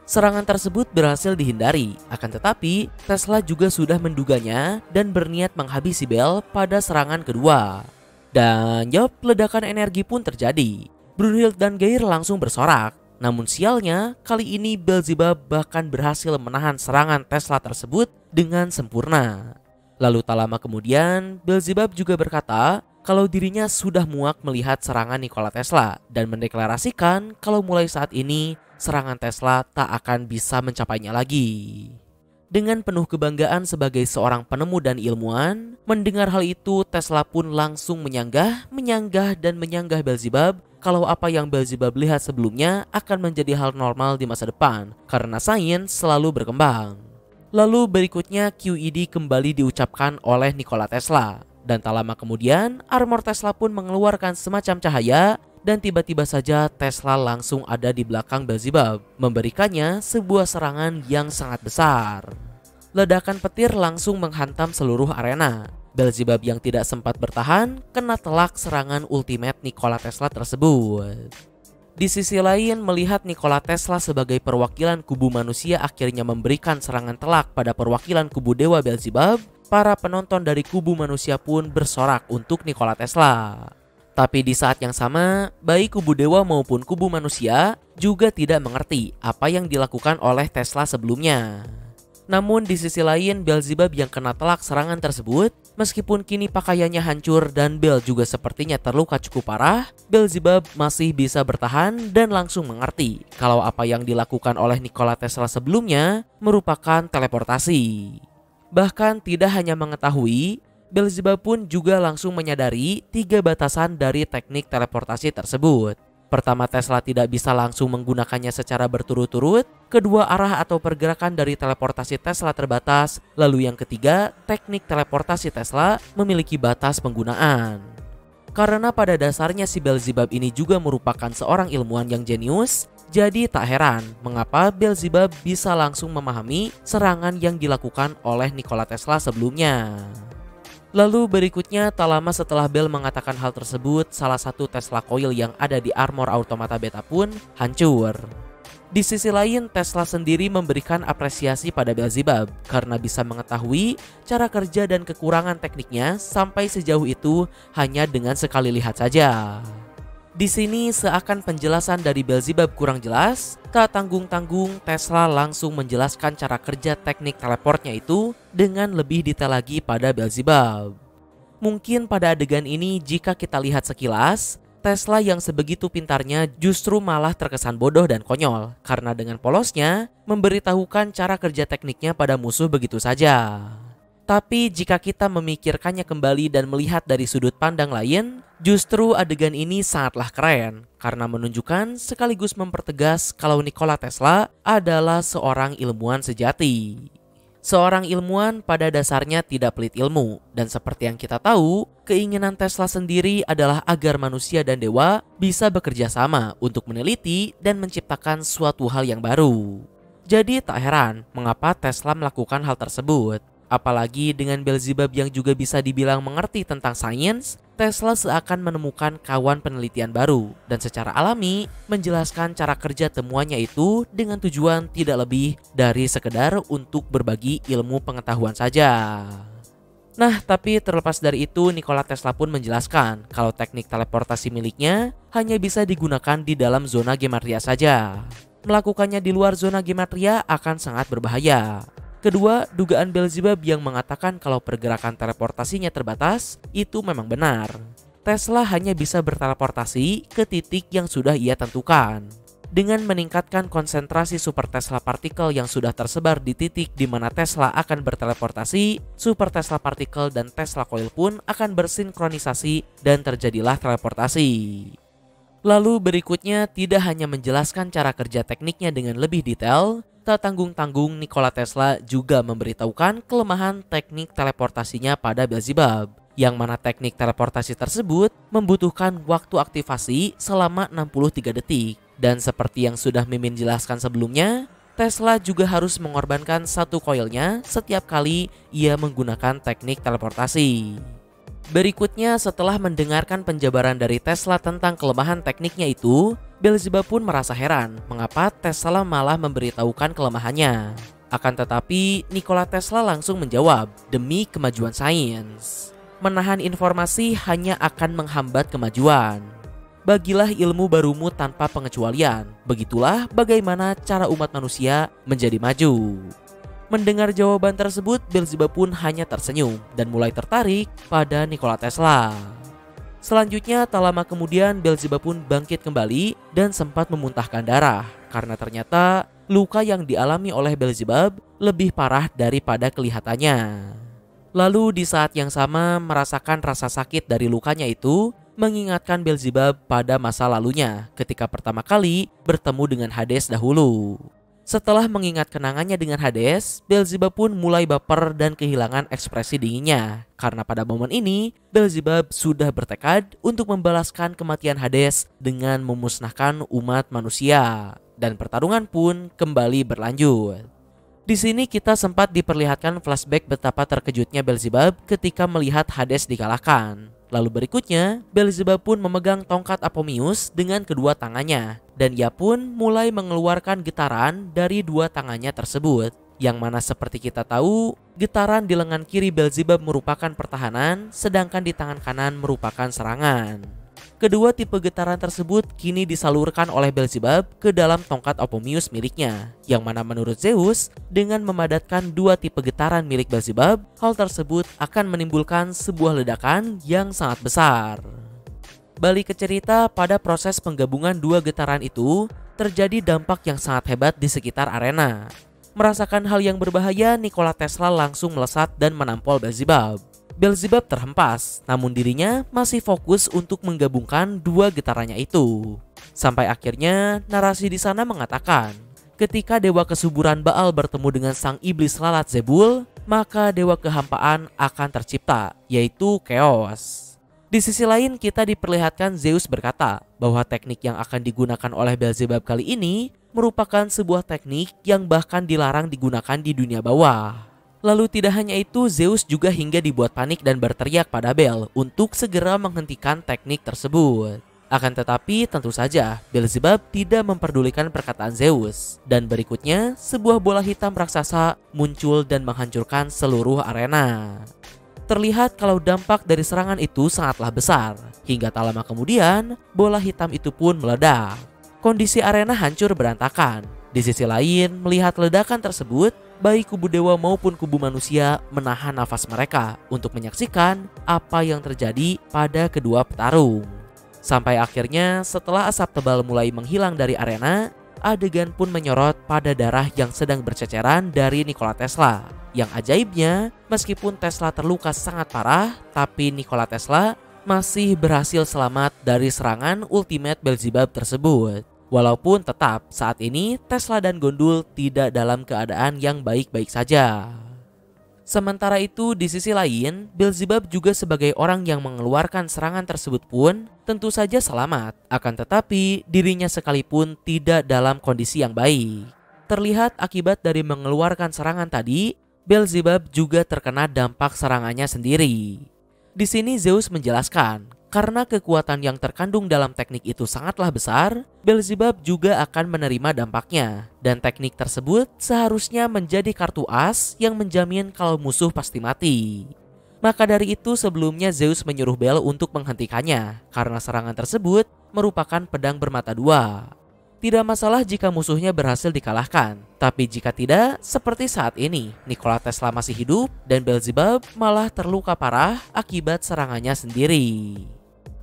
Serangan tersebut berhasil dihindari, akan tetapi Tesla juga sudah menduganya dan berniat menghabisi Bel pada serangan kedua. Dan ledakan energi pun terjadi. Brunhild dan Geir langsung bersorak. Namun sialnya, kali ini Beelzebub bahkan berhasil menahan serangan Tesla tersebut dengan sempurna. Lalu tak lama kemudian, Beelzebub juga berkata kalau dirinya sudah muak melihat serangan Nikola Tesla dan mendeklarasikan kalau mulai saat ini serangan Tesla tak akan bisa mencapainya lagi. Dengan penuh kebanggaan sebagai seorang penemu dan ilmuwan, mendengar hal itu Tesla pun langsung menyanggah Beelzebub kalau apa yang Beelzebub lihat sebelumnya akan menjadi hal normal di masa depan karena sains selalu berkembang. Lalu berikutnya QED kembali diucapkan oleh Nikola Tesla dan tak lama kemudian armor Tesla pun mengeluarkan semacam cahaya. Dan tiba-tiba saja Tesla langsung ada di belakang Beelzebub, memberikannya sebuah serangan yang sangat besar. Ledakan petir langsung menghantam seluruh arena. Beelzebub yang tidak sempat bertahan kena telak serangan ultimate Nikola Tesla tersebut. Di sisi lain, melihat Nikola Tesla sebagai perwakilan kubu manusia akhirnya memberikan serangan telak pada perwakilan kubu dewa Beelzebub, para penonton dari kubu manusia pun bersorak untuk Nikola Tesla. Tapi di saat yang sama, baik kubu dewa maupun kubu manusia juga tidak mengerti apa yang dilakukan oleh Tesla sebelumnya. Namun di sisi lain, Beelzebub yang kena telak serangan tersebut, meskipun kini pakaiannya hancur dan Bel juga sepertinya terluka cukup parah, Beelzebub masih bisa bertahan dan langsung mengerti kalau apa yang dilakukan oleh Nikola Tesla sebelumnya merupakan teleportasi. Bahkan tidak hanya mengetahui, Beelzebub pun juga langsung menyadari 3 batasan dari teknik teleportasi tersebut. Pertama, Tesla tidak bisa langsung menggunakannya secara berturut-turut. Kedua, arah atau pergerakan dari teleportasi Tesla terbatas. Lalu yang ketiga, teknik teleportasi Tesla memiliki batas penggunaan. Karena pada dasarnya si Beelzebub ini juga merupakan seorang ilmuwan yang jenius, jadi tak heran mengapa Beelzebub bisa langsung memahami serangan yang dilakukan oleh Nikola Tesla sebelumnya. Lalu berikutnya, tak lama setelah Bel mengatakan hal tersebut, salah satu Tesla coil yang ada di armor Automata Beta pun hancur. Di sisi lain, Tesla sendiri memberikan apresiasi pada Beelzebub karena bisa mengetahui cara kerja dan kekurangan tekniknya sampai sejauh itu hanya dengan sekali lihat saja. Di sini seakan penjelasan dari Beelzebub kurang jelas, tak tanggung-tanggung Tesla langsung menjelaskan cara kerja teknik teleportnya itu dengan lebih detail lagi pada Beelzebub. Mungkin pada adegan ini jika kita lihat sekilas, Tesla yang sebegitu pintarnya justru malah terkesan bodoh dan konyol karena dengan polosnya memberitahukan cara kerja tekniknya pada musuh begitu saja. Tapi jika kita memikirkannya kembali dan melihat dari sudut pandang lain, justru adegan ini sangatlah keren karena menunjukkan sekaligus mempertegas kalau Nikola Tesla adalah seorang ilmuwan sejati. Seorang ilmuwan pada dasarnya tidak pelit ilmu, dan seperti yang kita tahu, keinginan Tesla sendiri adalah agar manusia dan dewa bisa bekerja sama untuk meneliti dan menciptakan suatu hal yang baru. Jadi tak heran mengapa Tesla melakukan hal tersebut. Apalagi dengan Beelzebub yang juga bisa dibilang mengerti tentang sains, Tesla seakan menemukan kawan penelitian baru dan secara alami menjelaskan cara kerja temuannya itu dengan tujuan tidak lebih dari sekedar untuk berbagi ilmu pengetahuan saja. Nah, tapi terlepas dari itu, Nikola Tesla pun menjelaskan kalau teknik teleportasi miliknya hanya bisa digunakan di dalam zona gematria saja. Melakukannya di luar zona gematria akan sangat berbahaya. Kedua, dugaan Beelzebub yang mengatakan kalau pergerakan teleportasinya terbatas itu memang benar. Tesla hanya bisa berteleportasi ke titik yang sudah ia tentukan. Dengan meningkatkan konsentrasi super Tesla partikel yang sudah tersebar di titik di mana Tesla akan berteleportasi, super Tesla partikel dan Tesla coil pun akan bersinkronisasi dan terjadilah teleportasi. Lalu berikutnya tidak hanya menjelaskan cara kerja tekniknya dengan lebih detail, tak tanggung-tanggung Nikola Tesla juga memberitahukan kelemahan teknik teleportasinya pada Beelzebub, yang mana teknik teleportasi tersebut membutuhkan waktu aktivasi selama 63 detik. Dan seperti yang sudah Mimin jelaskan sebelumnya, Tesla juga harus mengorbankan satu koilnya setiap kali ia menggunakan teknik teleportasi. Berikutnya, setelah mendengarkan penjabaran dari Tesla tentang kelemahan tekniknya itu, Beelzebub pun merasa heran mengapa Tesla malah memberitahukan kelemahannya. Akan tetapi, Nikola Tesla langsung menjawab, demi kemajuan sains. Menahan informasi hanya akan menghambat kemajuan. Bagilah ilmu barumu tanpa pengecualian. Begitulah bagaimana cara umat manusia menjadi maju. Mendengar jawaban tersebut, Beelzebub pun hanya tersenyum dan mulai tertarik pada Nikola Tesla. Selanjutnya, tak lama kemudian Beelzebub pun bangkit kembali dan sempat memuntahkan darah karena ternyata luka yang dialami oleh Beelzebub lebih parah daripada kelihatannya. Lalu di saat yang sama, merasakan rasa sakit dari lukanya itu mengingatkan Beelzebub pada masa lalunya ketika pertama kali bertemu dengan Hades dahulu. Setelah mengingat kenangannya dengan Hades, Beelzebub pun mulai baper dan kehilangan ekspresi dinginnya. Karena pada momen ini, Beelzebub sudah bertekad untuk membalaskan kematian Hades dengan memusnahkan umat manusia. Dan pertarungan pun kembali berlanjut. Di sini kita sempat diperlihatkan flashback betapa terkejutnya Beelzebub ketika melihat Hades dikalahkan. Lalu berikutnya, Beelzebub pun memegang tongkat Apomius dengan kedua tangannya, dan ia pun mulai mengeluarkan getaran dari dua tangannya tersebut. Yang mana seperti kita tahu, getaran di lengan kiri Beelzebub merupakan pertahanan, sedangkan di tangan kanan merupakan serangan. Kedua tipe getaran tersebut kini disalurkan oleh Beelzebub ke dalam tongkat Apomius miliknya, yang mana menurut Zeus, dengan memadatkan dua tipe getaran milik Beelzebub, hal tersebut akan menimbulkan sebuah ledakan yang sangat besar. Balik ke cerita, pada proses penggabungan dua getaran itu, terjadi dampak yang sangat hebat di sekitar arena. Merasakan hal yang berbahaya, Nikola Tesla langsung melesat dan menampol Beelzebub. Beelzebub terhempas, namun dirinya masih fokus untuk menggabungkan dua getarannya itu. Sampai akhirnya narasi di sana mengatakan, ketika dewa kesuburan Baal bertemu dengan sang iblis lalat Zebul, maka dewa kehampaan akan tercipta, yaitu Chaos. Di sisi lain, kita diperlihatkan Zeus berkata bahwa teknik yang akan digunakan oleh Beelzebub kali ini merupakan sebuah teknik yang bahkan dilarang digunakan di dunia bawah. Lalu tidak hanya itu, Zeus juga hingga dibuat panik dan berteriak pada Bel untuk segera menghentikan teknik tersebut. Akan tetapi tentu saja Beelzebub tidak memperdulikan perkataan Zeus. Dan berikutnya sebuah bola hitam raksasa muncul dan menghancurkan seluruh arena. Terlihat kalau dampak dari serangan itu sangatlah besar. Hingga tak lama kemudian bola hitam itu pun meledak. Kondisi arena hancur berantakan. Di sisi lain, melihat ledakan tersebut, baik kubu dewa maupun kubu manusia menahan nafas mereka untuk menyaksikan apa yang terjadi pada kedua petarung. Sampai akhirnya setelah asap tebal mulai menghilang dari arena, adegan pun menyorot pada darah yang sedang berceceran dari Nikola Tesla. Yang ajaibnya, meskipun Tesla terluka sangat parah, tapi Nikola Tesla masih berhasil selamat dari serangan ultimate Beelzebub tersebut. Walaupun tetap saat ini Tesla dan Gondul tidak dalam keadaan yang baik-baik saja. Sementara itu di sisi lain, Beelzebub juga sebagai orang yang mengeluarkan serangan tersebut pun tentu saja selamat. Akan tetapi dirinya sekalipun tidak dalam kondisi yang baik. Terlihat akibat dari mengeluarkan serangan tadi, Beelzebub juga terkena dampak serangannya sendiri. Di sini Zeus menjelaskan, karena kekuatan yang terkandung dalam teknik itu sangatlah besar, Beelzebub juga akan menerima dampaknya. Dan teknik tersebut seharusnya menjadi kartu as yang menjamin kalau musuh pasti mati. Maka dari itu sebelumnya Zeus menyuruh Bel untuk menghentikannya, karena serangan tersebut merupakan pedang bermata dua. Tidak masalah jika musuhnya berhasil dikalahkan, tapi jika tidak, seperti saat ini, Nikola Tesla masih hidup dan Beelzebub malah terluka parah akibat serangannya sendiri.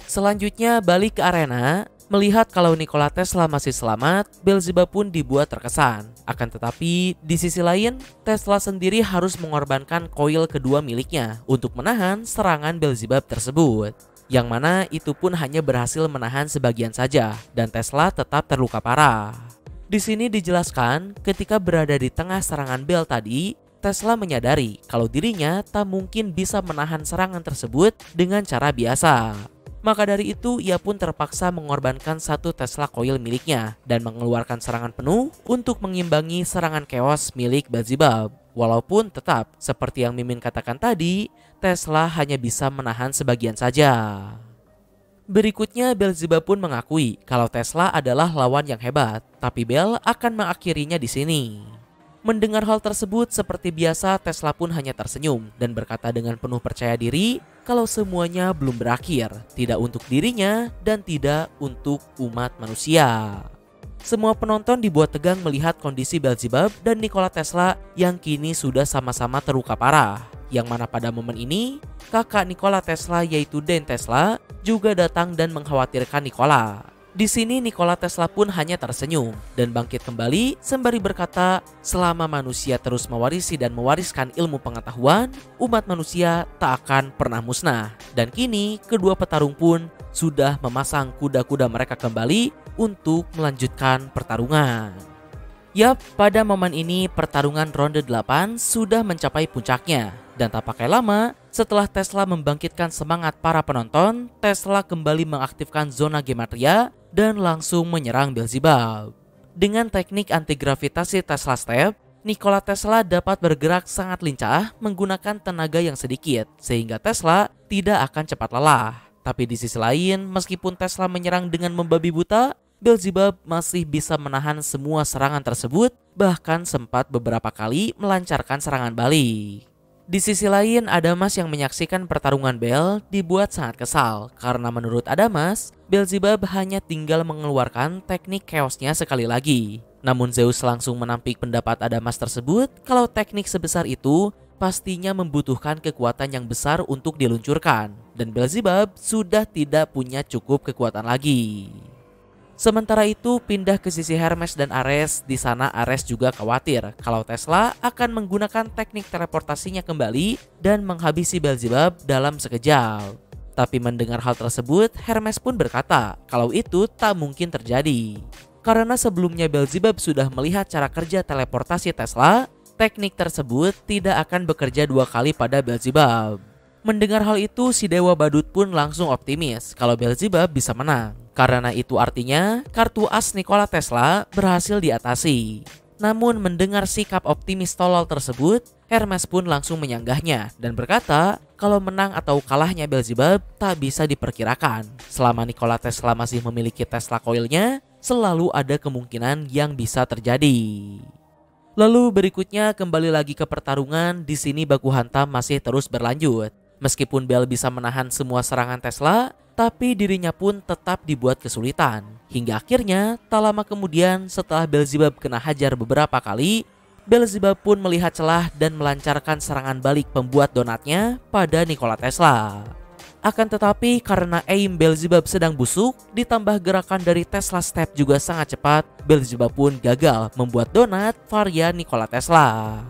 Selanjutnya balik ke arena, melihat kalau Nikola Tesla masih selamat, Beelzebub pun dibuat terkesan. Akan tetapi, di sisi lain, Tesla sendiri harus mengorbankan koil kedua miliknya untuk menahan serangan Beelzebub tersebut. Yang mana itu pun hanya berhasil menahan sebagian saja dan Tesla tetap terluka parah. Di sini dijelaskan ketika berada di tengah serangan Bel tadi, Tesla menyadari kalau dirinya tak mungkin bisa menahan serangan tersebut dengan cara biasa. Maka dari itu ia pun terpaksa mengorbankan satu Tesla coil miliknya dan mengeluarkan serangan penuh untuk mengimbangi serangan chaos milik Beelzebub. Walaupun tetap seperti yang Mimin katakan tadi, Tesla hanya bisa menahan sebagian saja. Berikutnya Beelzebub pun mengakui kalau Tesla adalah lawan yang hebat, tapi Bel akan mengakhirinya di sini. Mendengar hal tersebut seperti biasa Tesla pun hanya tersenyum dan berkata dengan penuh percaya diri kalau semuanya belum berakhir, tidak untuk dirinya dan tidak untuk umat manusia. Semua penonton dibuat tegang melihat kondisi Beelzebub dan Nikola Tesla yang kini sudah sama-sama terluka parah. Yang mana pada momen ini, kakak Nikola Tesla yaitu Dan Tesla juga datang dan mengkhawatirkan Nikola. Di sini Nikola Tesla pun hanya tersenyum dan bangkit kembali sembari berkata, selama manusia terus mewarisi dan mewariskan ilmu pengetahuan, umat manusia tak akan pernah musnah. Dan kini kedua petarung pun sudah memasang kuda-kuda mereka kembali untuk melanjutkan pertarungan. Yap, pada momen ini pertarungan ronde 8 sudah mencapai puncaknya. Dan tak pakai lama, setelah Tesla membangkitkan semangat para penonton, Tesla kembali mengaktifkan zona gematria dan langsung menyerang Beelzebub. Dengan teknik anti-gravitasi Tesla Step, Nikola Tesla dapat bergerak sangat lincah menggunakan tenaga yang sedikit, sehingga Tesla tidak akan cepat lelah. Tapi di sisi lain, meskipun Tesla menyerang dengan membabi buta, Beelzebub masih bisa menahan semua serangan tersebut, bahkan sempat beberapa kali melancarkan serangan balik. Di sisi lain, Adamas yang menyaksikan pertarungan Bel dibuat sangat kesal karena menurut Adamas, Beelzebub hanya tinggal mengeluarkan teknik chaosnya sekali lagi. Namun Zeus langsung menampik pendapat Adamas tersebut kalau teknik sebesar itu pastinya membutuhkan kekuatan yang besar untuk diluncurkan dan Beelzebub sudah tidak punya cukup kekuatan lagi. Sementara itu pindah ke sisi Hermes dan Ares. Di sana Ares juga khawatir kalau Tesla akan menggunakan teknik teleportasinya kembali dan menghabisi Beelzebub dalam sekejap. Tapi mendengar hal tersebut, Hermes pun berkata kalau itu tak mungkin terjadi. Karena sebelumnya Beelzebub sudah melihat cara kerja teleportasi Tesla, teknik tersebut tidak akan bekerja dua kali pada Beelzebub. Mendengar hal itu, si Dewa Badut pun langsung optimis kalau Beelzebub bisa menang. Karena itu artinya kartu as Nikola Tesla berhasil diatasi. Namun mendengar sikap optimis tolol tersebut, Hermes pun langsung menyanggahnya dan berkata kalau menang atau kalahnya Beelzebub tak bisa diperkirakan. Selama Nikola Tesla masih memiliki Tesla coilnya, selalu ada kemungkinan yang bisa terjadi. Lalu berikutnya kembali lagi ke pertarungan. Di sini baku hantam masih terus berlanjut. Meskipun Bel bisa menahan semua serangan Tesla, tapi dirinya pun tetap dibuat kesulitan. Hingga akhirnya, tak lama kemudian setelah Beelzebub kena hajar beberapa kali, Beelzebub pun melihat celah dan melancarkan serangan balik pembuat donatnya pada Nikola Tesla. Akan tetapi karena aim Beelzebub sedang busuk, ditambah gerakan dari Tesla Step juga sangat cepat, Beelzebub pun gagal membuat donat varian Nikola Tesla.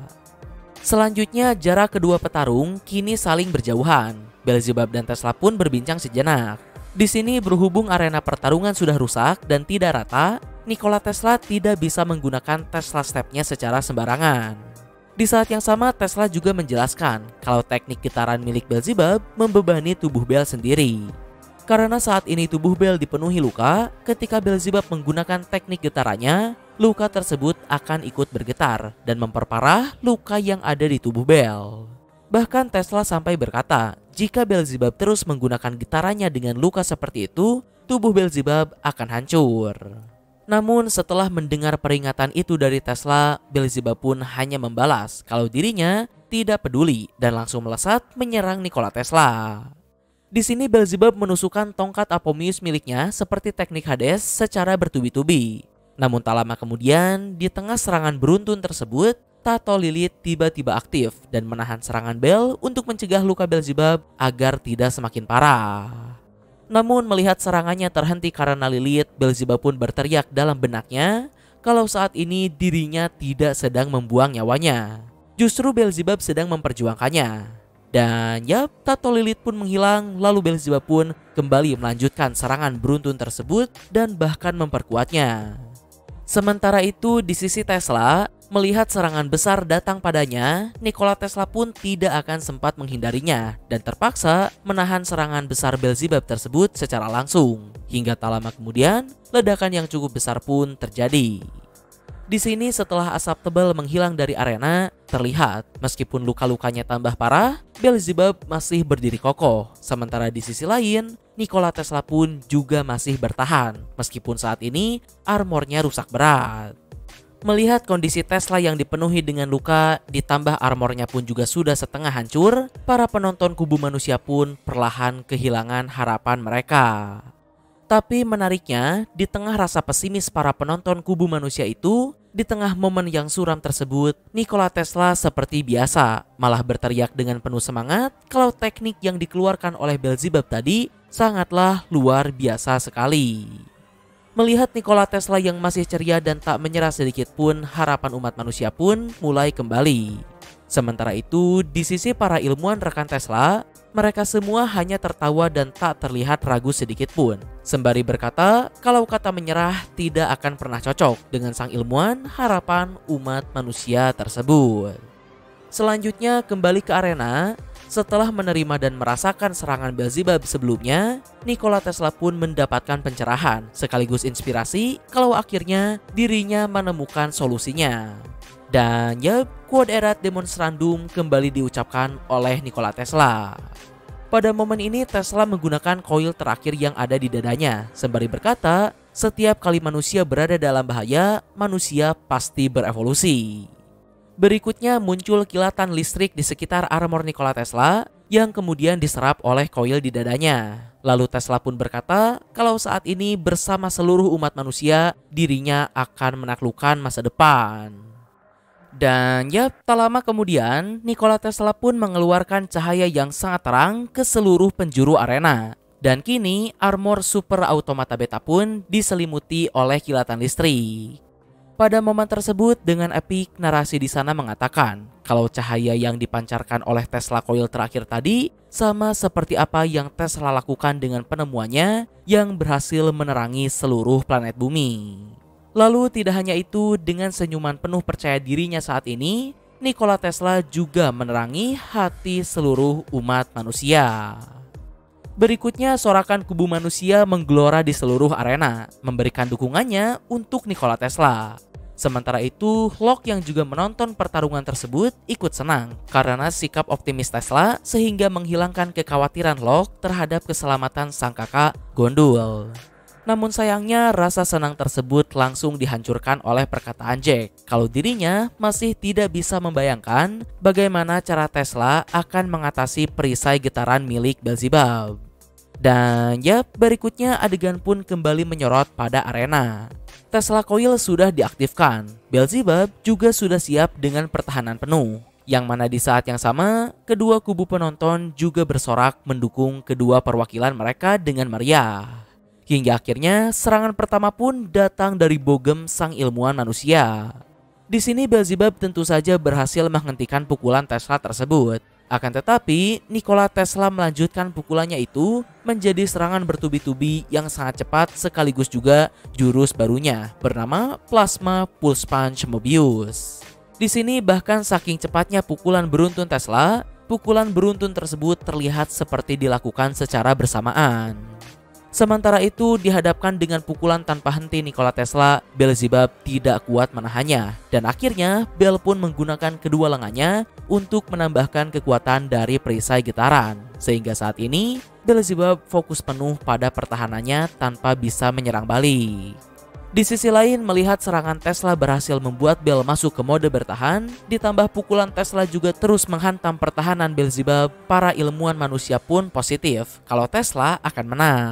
Selanjutnya jarak kedua petarung kini saling berjauhan. Beelzebub dan Tesla pun berbincang sejenak. Di sini berhubung arena pertarungan sudah rusak dan tidak rata, Nikola Tesla tidak bisa menggunakan Tesla Step-nya secara sembarangan. Di saat yang sama Tesla juga menjelaskan kalau teknik getaran milik Beelzebub membebani tubuh Bel sendiri. Karena saat ini tubuh Bel dipenuhi luka, ketika Beelzebub menggunakan teknik getarannya, luka tersebut akan ikut bergetar dan memperparah luka yang ada di tubuh Bel. Bahkan Tesla sampai berkata, jika Beelzebub terus menggunakan getarannya dengan luka seperti itu, tubuh Beelzebub akan hancur. Namun setelah mendengar peringatan itu dari Tesla, Beelzebub pun hanya membalas kalau dirinya tidak peduli dan langsung melesat menyerang Nikola Tesla. Di sini Beelzebub menusukkan tongkat Apophis miliknya seperti teknik Hades secara bertubi-tubi. Namun tak lama kemudian, di tengah serangan beruntun tersebut, Tato Lilith tiba-tiba aktif dan menahan serangan Bel untuk mencegah luka Beelzebub agar tidak semakin parah. Namun melihat serangannya terhenti karena Lilith, Beelzebub pun berteriak dalam benaknya kalau saat ini dirinya tidak sedang membuang nyawanya. Justru Beelzebub sedang memperjuangkannya. Dan yap, Tato Lilith pun menghilang, lalu Beelzebub pun kembali melanjutkan serangan beruntun tersebut dan bahkan memperkuatnya. Sementara itu di sisi Tesla, melihat serangan besar datang padanya, Nikola Tesla pun tidak akan sempat menghindarinya dan terpaksa menahan serangan besar Beelzebub tersebut secara langsung. Hingga tak lama kemudian, ledakan yang cukup besar pun terjadi. Di sini setelah asap tebal menghilang dari arena, terlihat meskipun luka-lukanya tambah parah, Beelzebub masih berdiri kokoh. Sementara di sisi lain, Nikola Tesla pun juga masih bertahan meskipun saat ini armornya rusak berat. Melihat kondisi Tesla yang dipenuhi dengan luka, ditambah armornya pun juga sudah setengah hancur, para penonton kubu manusia pun perlahan kehilangan harapan mereka. Tapi menariknya, di tengah rasa pesimis para penonton kubu manusia itu, di tengah momen yang suram tersebut, Nikola Tesla seperti biasa malah berteriak dengan penuh semangat kalau teknik yang dikeluarkan oleh Beelzebub tadi sangatlah luar biasa sekali. Melihat Nikola Tesla yang masih ceria dan tak menyerah sedikit pun, harapan umat manusia pun mulai kembali. Sementara itu, di sisi para ilmuwan rekan Tesla, mereka semua hanya tertawa dan tak terlihat ragu sedikit pun. Sembari berkata kalau kata menyerah tidak akan pernah cocok dengan sang ilmuwan harapan umat manusia tersebut. Selanjutnya kembali ke arena. Setelah menerima dan merasakan serangan Beelzebub sebelumnya, Nikola Tesla pun mendapatkan pencerahan sekaligus inspirasi kalau akhirnya dirinya menemukan solusinya. Dan ya, quod erat demonstrandum kembali diucapkan oleh Nikola Tesla. Pada momen ini Tesla menggunakan koil terakhir yang ada di dadanya, sembari berkata, setiap kali manusia berada dalam bahaya, manusia pasti berevolusi. Berikutnya muncul kilatan listrik di sekitar armor Nikola Tesla yang kemudian diserap oleh koil di dadanya. Lalu Tesla pun berkata kalau saat ini bersama seluruh umat manusia dirinya akan menaklukkan masa depan. Dan ya, tak lama kemudian Nikola Tesla pun mengeluarkan cahaya yang sangat terang ke seluruh penjuru arena. Dan kini armor Super Automata Beta pun diselimuti oleh kilatan listrik. Pada momen tersebut dengan epik, narasi di sana mengatakan kalau cahaya yang dipancarkan oleh Tesla Coil terakhir tadi sama seperti apa yang Tesla lakukan dengan penemuannya yang berhasil menerangi seluruh planet bumi. Lalu tidak hanya itu, dengan senyuman penuh percaya dirinya saat ini, Nikola Tesla juga menerangi hati seluruh umat manusia. Berikutnya sorakan kubu manusia menggelora di seluruh arena, memberikan dukungannya untuk Nikola Tesla. Sementara itu, Locke yang juga menonton pertarungan tersebut ikut senang karena sikap optimis Tesla sehingga menghilangkan kekhawatiran Locke terhadap keselamatan sang kakak Gondul. Namun sayangnya rasa senang tersebut langsung dihancurkan oleh perkataan Jack kalau dirinya masih tidak bisa membayangkan bagaimana cara Tesla akan mengatasi perisai getaran milik Beelzebub. Dan ya, berikutnya adegan pun kembali menyorot pada arena. Tesla Coil sudah diaktifkan, Beelzebub juga sudah siap dengan pertahanan penuh. Yang mana di saat yang sama, kedua kubu penonton juga bersorak mendukung kedua perwakilan mereka dengan meriah. Hingga akhirnya serangan pertama pun datang dari Bogem sang ilmuwan manusia. Di sini Beelzebub tentu saja berhasil menghentikan pukulan Tesla tersebut. Akan tetapi, Nikola Tesla melanjutkan pukulannya itu menjadi serangan bertubi-tubi yang sangat cepat sekaligus juga jurus barunya bernama Plasma Pulse Punch Mobius. Di sini bahkan saking cepatnya pukulan beruntun Tesla, pukulan beruntun tersebut terlihat seperti dilakukan secara bersamaan. Sementara itu, dihadapkan dengan pukulan tanpa henti Nikola Tesla, Beelzebub tidak kuat menahannya. Dan akhirnya, Bell pun menggunakan kedua lengannya untuk menambahkan kekuatan dari perisai getaran. Sehingga saat ini, Beelzebub fokus penuh pada pertahanannya tanpa bisa menyerang balik. Di sisi lain, melihat serangan Tesla berhasil membuat Bell masuk ke mode bertahan, ditambah pukulan Tesla juga terus menghantam pertahanan Beelzebub, para ilmuwan manusia pun positif kalau Tesla akan menang.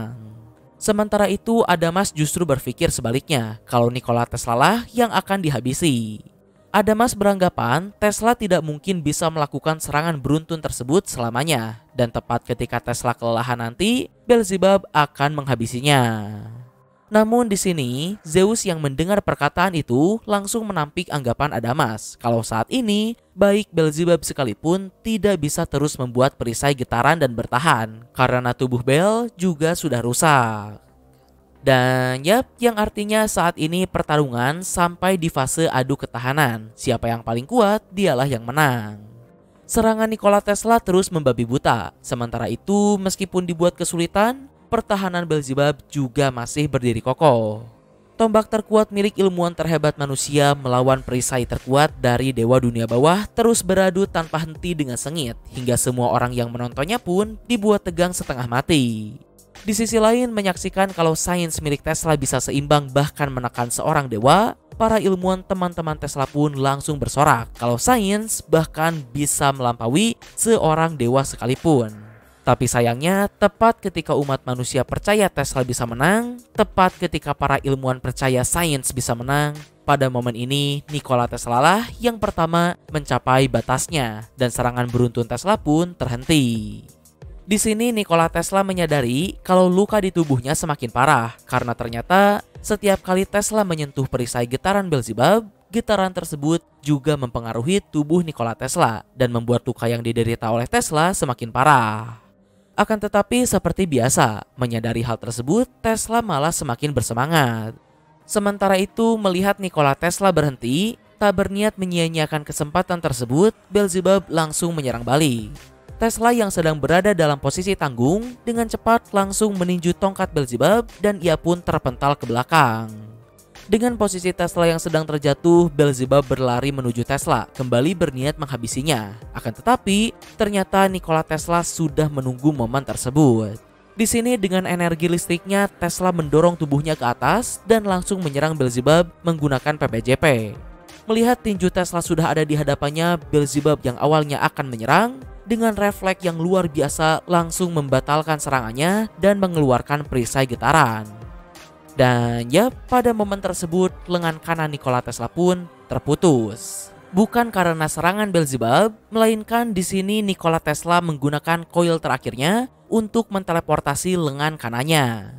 Sementara itu, Adamas justru berpikir sebaliknya, kalau Nikola Tesla lah yang akan dihabisi. Adamas beranggapan Tesla tidak mungkin bisa melakukan serangan beruntun tersebut selamanya, dan tepat ketika Tesla kelelahan nanti, Beelzebub akan menghabisinya. Namun di sini, Zeus yang mendengar perkataan itu langsung menampik anggapan Adamas kalau saat ini, baik Beelzebub sekalipun tidak bisa terus membuat perisai getaran dan bertahan karena tubuh Bell juga sudah rusak. Dan yang artinya saat ini pertarungan sampai di fase adu ketahanan. Siapa yang paling kuat, dialah yang menang. Serangan Nikola Tesla terus membabi buta. Sementara itu, meskipun dibuat kesulitan, pertahanan Beelzebub juga masih berdiri kokoh. Tombak terkuat milik ilmuwan terhebat manusia melawan perisai terkuat dari dewa dunia bawah terus beradu tanpa henti dengan sengit, hingga semua orang yang menontonnya pun dibuat tegang setengah mati. Di sisi lain, menyaksikan kalau sains milik Tesla bisa seimbang bahkan menekan seorang dewa, para ilmuwan teman-teman Tesla pun langsung bersorak kalau sains bahkan bisa melampaui seorang dewa sekalipun. Tapi sayangnya, tepat ketika umat manusia percaya Tesla bisa menang, tepat ketika para ilmuwan percaya sains bisa menang, pada momen ini Nikola Tesla lah yang pertama mencapai batasnya dan serangan beruntun Tesla pun terhenti. Di sini Nikola Tesla menyadari kalau luka di tubuhnya semakin parah karena ternyata setiap kali Tesla menyentuh perisai getaran Beelzebub, getaran tersebut juga mempengaruhi tubuh Nikola Tesla dan membuat luka yang diderita oleh Tesla semakin parah. Akan tetapi seperti biasa, menyadari hal tersebut, Tesla malah semakin bersemangat. Sementara itu, melihat Nikola Tesla berhenti, tak berniat menyia-nyiakan kesempatan tersebut, Beelzebub langsung menyerang balik. Tesla yang sedang berada dalam posisi tanggung, dengan cepat langsung meninju tongkat Beelzebub dan ia pun terpental ke belakang. Dengan posisi Tesla yang sedang terjatuh, Beelzebub berlari menuju Tesla, kembali berniat menghabisinya. Akan tetapi, ternyata Nikola Tesla sudah menunggu momen tersebut. Di sini dengan energi listriknya, Tesla mendorong tubuhnya ke atas dan langsung menyerang Beelzebub menggunakan PPJP. Melihat tinju Tesla sudah ada di hadapannya, Beelzebub yang awalnya akan menyerang, dengan refleks yang luar biasa langsung membatalkan serangannya dan mengeluarkan perisai getaran. Dan pada momen tersebut lengan kanan Nikola Tesla pun terputus. Bukan karena serangan Beelzebub, melainkan di sini Nikola Tesla menggunakan koil terakhirnya untuk menteleportasi lengan kanannya.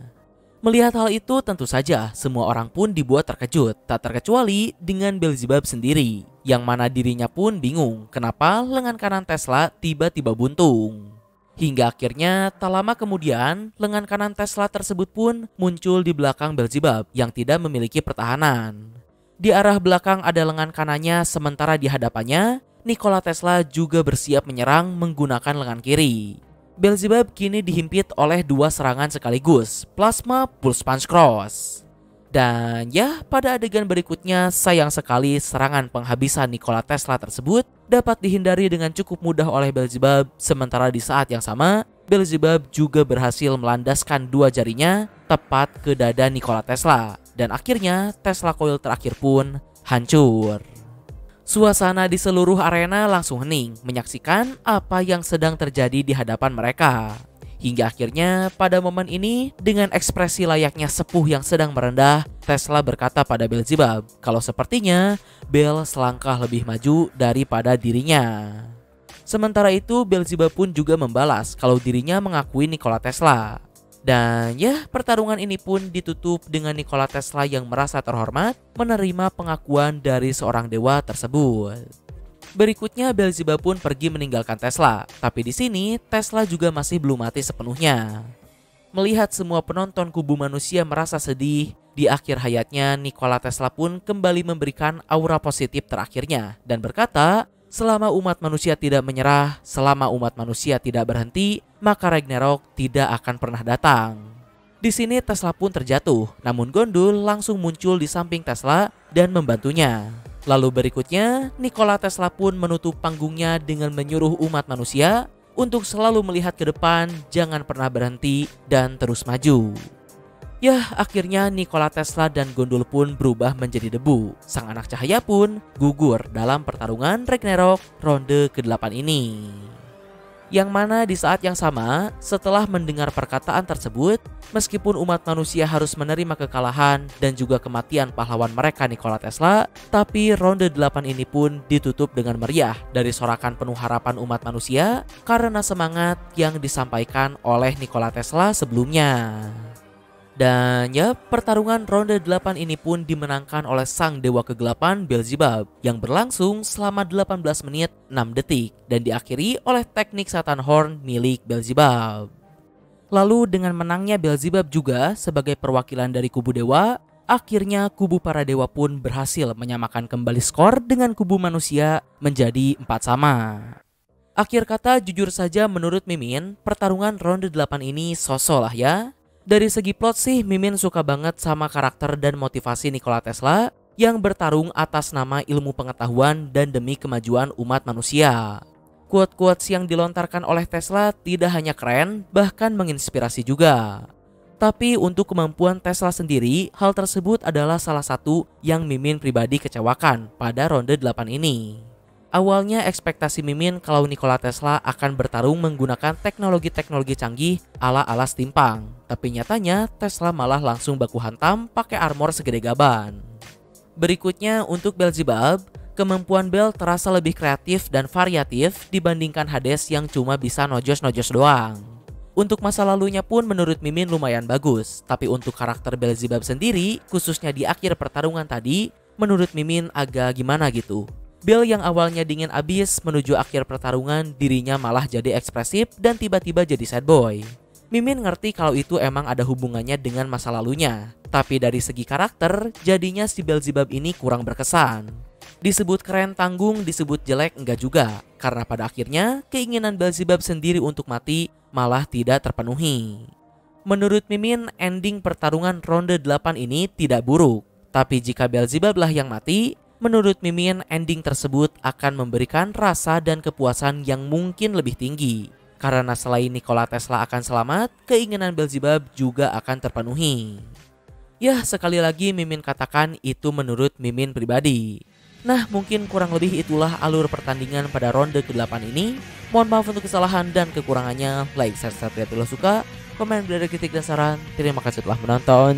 Melihat hal itu tentu saja semua orang pun dibuat terkejut, tak terkecuali dengan Beelzebub sendiri, yang mana dirinya pun bingung kenapa lengan kanan Tesla tiba-tiba buntung. Hingga akhirnya tak lama kemudian lengan kanan Tesla tersebut pun muncul di belakang Beelzebub yang tidak memiliki pertahanan. Di arah belakang ada lengan kanannya, sementara di hadapannya Nikola Tesla juga bersiap menyerang menggunakan lengan kiri. Beelzebub kini dihimpit oleh dua serangan sekaligus, Plasma Pulse Punch Cross. Dan pada adegan berikutnya sayang sekali serangan penghabisan Nikola Tesla tersebut dapat dihindari dengan cukup mudah oleh Beelzebub. Sementara di saat yang sama, Beelzebub juga berhasil melandaskan dua jarinya tepat ke dada Nikola Tesla. Dan akhirnya Tesla coil terakhir pun hancur. Suasana di seluruh arena langsung hening menyaksikan apa yang sedang terjadi di hadapan mereka. Hingga akhirnya pada momen ini dengan ekspresi layaknya sepuh yang sedang merendah, Tesla berkata pada Beelzebub kalau sepertinya Bell selangkah lebih maju daripada dirinya. Sementara itu Beelzebub pun juga membalas kalau dirinya mengakui Nikola Tesla. Dan pertarungan ini pun ditutup dengan Nikola Tesla yang merasa terhormat menerima pengakuan dari seorang dewa tersebut. Berikutnya Beelzebub pun pergi meninggalkan Tesla, tapi di sini Tesla juga masih belum mati sepenuhnya. Melihat semua penonton kubu manusia merasa sedih, di akhir hayatnya Nikola Tesla pun kembali memberikan aura positif terakhirnya dan berkata, selama umat manusia tidak menyerah, selama umat manusia tidak berhenti, maka Ragnarok tidak akan pernah datang. Di sini Tesla pun terjatuh, namun Gundul langsung muncul di samping Tesla dan membantunya. Lalu berikutnya, Nikola Tesla pun menutup panggungnya dengan menyuruh umat manusia untuk selalu melihat ke depan, jangan pernah berhenti, dan terus maju. Yah, akhirnya Nikola Tesla dan Gundul pun berubah menjadi debu. Sang anak cahaya pun gugur dalam pertarungan Ragnarok ronde ke-8 ini. Yang mana di saat yang sama, setelah mendengar perkataan tersebut, meskipun umat manusia harus menerima kekalahan dan juga kematian pahlawan mereka Nikola Tesla, tapi ronde 8 ini pun ditutup dengan meriah dari sorakan penuh harapan umat manusia karena semangat yang disampaikan oleh Nikola Tesla sebelumnya. Dan ya, pertarungan ronde 8 ini pun dimenangkan oleh sang dewa kegelapan Beelzebub yang berlangsung selama 18 menit 6 detik dan diakhiri oleh teknik Satan Horn milik Beelzebub. Lalu dengan menangnya Beelzebub juga sebagai perwakilan dari kubu dewa, akhirnya kubu para dewa pun berhasil menyamakan kembali skor dengan kubu manusia menjadi 4-sama. Akhir kata, jujur saja menurut Mimin, pertarungan ronde 8 ini so-so lah ya. Dari segi plot sih, Mimin suka banget sama karakter dan motivasi Nikola Tesla yang bertarung atas nama ilmu pengetahuan dan demi kemajuan umat manusia. Quote-quotes yang dilontarkan oleh Tesla tidak hanya keren, bahkan menginspirasi juga. Tapi untuk kemampuan Tesla sendiri, hal tersebut adalah salah satu yang Mimin pribadi kecewakan pada ronde 8 ini. Awalnya ekspektasi Mimin kalau Nikola Tesla akan bertarung menggunakan teknologi-teknologi canggih ala-ala steampunk. Tapi nyatanya Tesla malah langsung baku hantam pakai armor segede gaban. Berikutnya untuk Beelzebub, kemampuan Bel terasa lebih kreatif dan variatif dibandingkan Hades yang cuma bisa nojos-nojos doang. Untuk masa lalunya pun menurut Mimin lumayan bagus. Tapi untuk karakter Beelzebub sendiri, khususnya di akhir pertarungan tadi, menurut Mimin agak gimana gitu. Bel yang awalnya dingin abis menuju akhir pertarungan dirinya malah jadi ekspresif dan tiba-tiba jadi sad boy. Mimin ngerti kalau itu emang ada hubungannya dengan masa lalunya. Tapi dari segi karakter, jadinya si Beelzebub ini kurang berkesan. Disebut keren tanggung, disebut jelek enggak juga. Karena pada akhirnya keinginan Beelzebub sendiri untuk mati malah tidak terpenuhi. Menurut Mimin, ending pertarungan ronde 8 ini tidak buruk. Tapi jika Beelzebub lah yang mati, menurut Mimin, ending tersebut akan memberikan rasa dan kepuasan yang mungkin lebih tinggi. Karena selain Nikola Tesla akan selamat, keinginan Beelzebub juga akan terpenuhi. Yah, sekali lagi Mimin katakan itu menurut Mimin pribadi. Nah, mungkin kurang lebih itulah alur pertandingan pada ronde ke-8 ini. Mohon maaf untuk kesalahan dan kekurangannya. Like, share, subscribe bila suka. Komen, beri kritik dan saran. Terima kasih telah menonton.